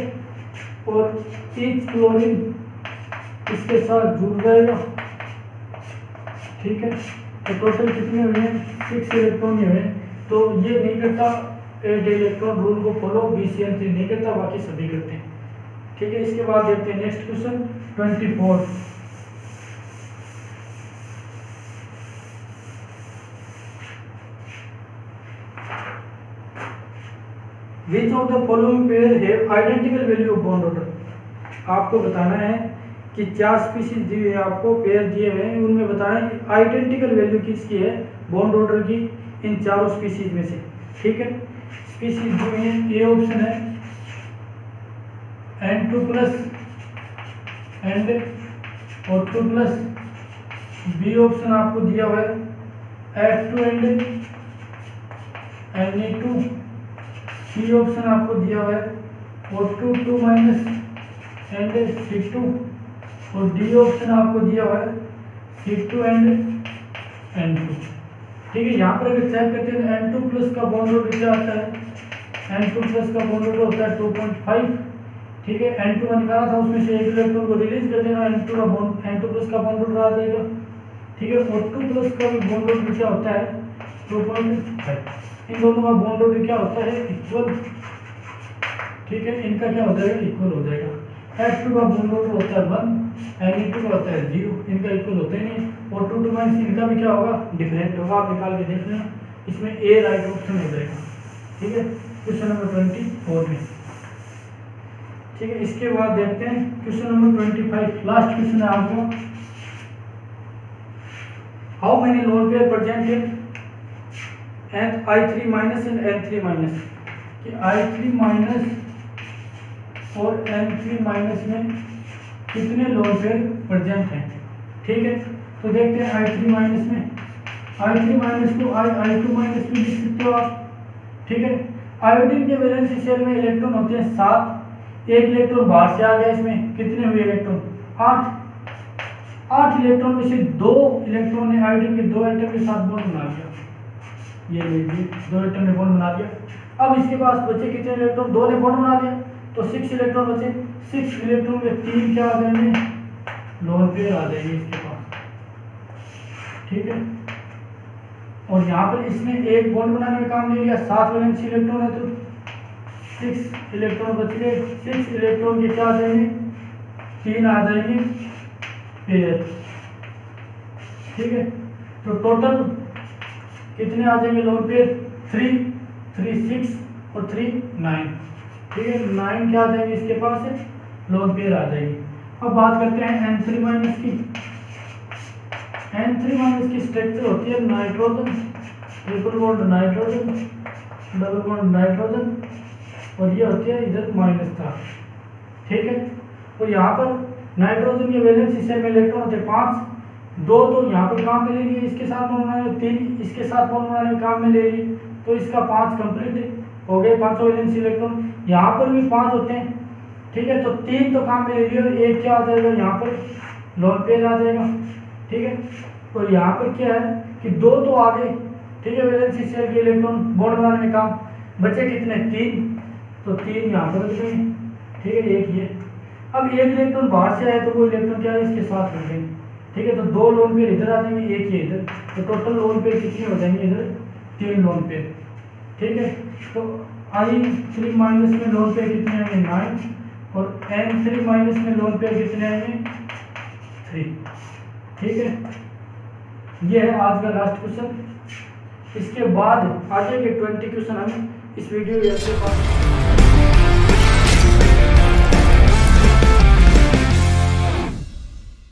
और ईच क्लोरीन इसके साथ जुड़ जाएगा, ठीक है। तो टोटल कितने हुए हैं, 6 इलेक्ट्रॉन हुए हैं। तो ये नहीं करता 8 इलेक्ट्रॉन रूल को फॉलो, BCl3 नहीं करता, बाकी सभी करते हैं, ठीक है। इसके बाद देखते हैं next question 24। Which of the following pair have identical value of bond order? आपको बताना है कि 4 स्पीशीज दिए हुए हैं, आपको पेयर दिए हुए हैं, उनमें बताना है कि आइडेंटिकल वैल्यू किसकी है बॉन्ड ऑर्डर की इन चारों स्पीशीज में से, ठीक है। स्पीशीज जो है, ए ऑप्शन है N2+ एंड और 2+, बी ऑप्शन आपको दिया हुआ है F2 and Na2, C option आपको दिया हुआ है O2 2- एंड C2, और डी ऑप्शन आपको दिया हुआ है C2 एंड N2, ठीक है। यहाँ पर अगर चेक करते हैं N2+ का बॉन्ड ऑर्डर क्या आता है, N2+ का बॉन्ड ऑर्डर होता है 2.5, ठीक है। N2 का निकाला था, उसमें से एक इलेक्ट्रॉन को रिलीज कर देना, N2+ का बॉन्ड ऑर्डर आ जाएगा, ठीक है। O2+ का भी बॉन्ड ऑर्डर क्या होता है 2.5, इन दोनों का बॉन्ड ऑर्डर क्या होता है इक्वल, ठीक है। इनका क्या हो जाएगा, इक्वल हो जाएगा। F2 का बॉन्ड ऑर्डर होता है 1, Na2 का होता है 0, इनका इक्वल होते नहीं। और 2 इनका भी क्या होगा, डिफरेंट होगा, आप निकाल के देख लेना, इसमें ए राइट ऑप्शन हो जाएगा, ठीक है। क्वेश्चन नंबर 24 में, ठीक है। इसके बाद देखते हैं क्वेश्चन नंबर 25, लास्ट क्वेश्चन है आपका। How many lone pair present in I3- and N3-, कि I3- और N3- में कितने लोन पेयर प्रेजेंट हैं, ठीक है। तो देखते हैं I3- में, I3- को I2- में लिख सकते हो आप, ठीक है। आयोडीन के वैलेंसी शेल में इलेक्ट्रॉन होते हैं 7, एक इलेक्ट्रॉन बाहर से आ गया, इसमें कितने हुए इलेक्ट्रॉन, 8 इलेक्ट्रॉन में से 2 इलेक्ट्रॉन ने आयोडीन के 2 एटम के साथ बॉन्ड बना लिया, ये लीजिए 2 एटम ने बॉन्ड बना लिया। अब इसके पास बचे कितने इलेक्ट्रॉन, 2 ने बॉन्ड बना लिया, तो 6 इलेक्ट्रॉन बचे, 6 इलेक्ट्रॉन में 3 क्या आ जाएंगे, लोन पेयर आ जाएंगे इसके पास, ठीक है। और यहाँ पर इसने एक बॉन्ड बनाने में काम ले लिया, 7 वैलेंसी इलेक्ट्रॉन है, तो 6 इलेक्ट्रॉन बच गए, 6 इलेक्ट्रॉन के क्या आ जाएंगे, 3 आ जाएंगे पेयर, ठीक है। तो टोटल कितने आ जाएंगे लोन पेयर, 3 6 और 3 9, ठीक है। 9 क्या आ जाएंगे इसके पास है, लोन पेयर आ जाएगी। अब बात करते हैं N3- की। N3- की स्ट्रक्चर होती है nitrogen, triple bond nitrogen, double bond nitrogen, और ये होती है इधर -था, ठीक है। तो यहाँ पर नाइट्रोजन के वैलेंसी शेल में इलेक्ट्रॉन होते हैं 5, 2 तो यहाँ पर काम में ले लिए, इसके साथ बॉन्ड बनाने, 3 इसके साथ बॉन्ड बनाने में काम में ले लिए, तो इसका 5 कंप्लीट हो गए, 5 वैलेंसी इलेक्ट्रॉन। यहाँ पर भी 5 होते हैं, ठीक है। तो 3 तो काम में ले लिए, और एक क्या आ जाएगा यहाँ पर, लोन पेयर आ जाएगा, ठीक है। और यहाँ पर क्या है कि 2 तो आ गए, ठीक है, वैलेंसी शेल के इलेक्ट्रॉन बॉन्ड बनाने में काम, बचे कितने, 3, तो 3 यहाँ पर बच गए, ठीक है, एक ये। अब एक इलेक्ट्रॉन बाहर से आया, तो वो इलेक्ट्रॉन क्या है, इसके साथ हो गए, ठीक है। तो 2 लोन पेयर इधर आ जाएंगे, एक ये इधर, तो टोटल लोन पेयर कितने हो जाएंगे इधर, 3 लोन पेयर, ठीक है। तो I3- में लोन पेयर कितने आएंगे, 9, और N3- में लोन पेयर कितने आएंगे, 3, ठीक है। ये है आज का लास्ट क्वेश्चन। इसके बाद आगे के 20 क्वेश्चन हम इस वीडियो के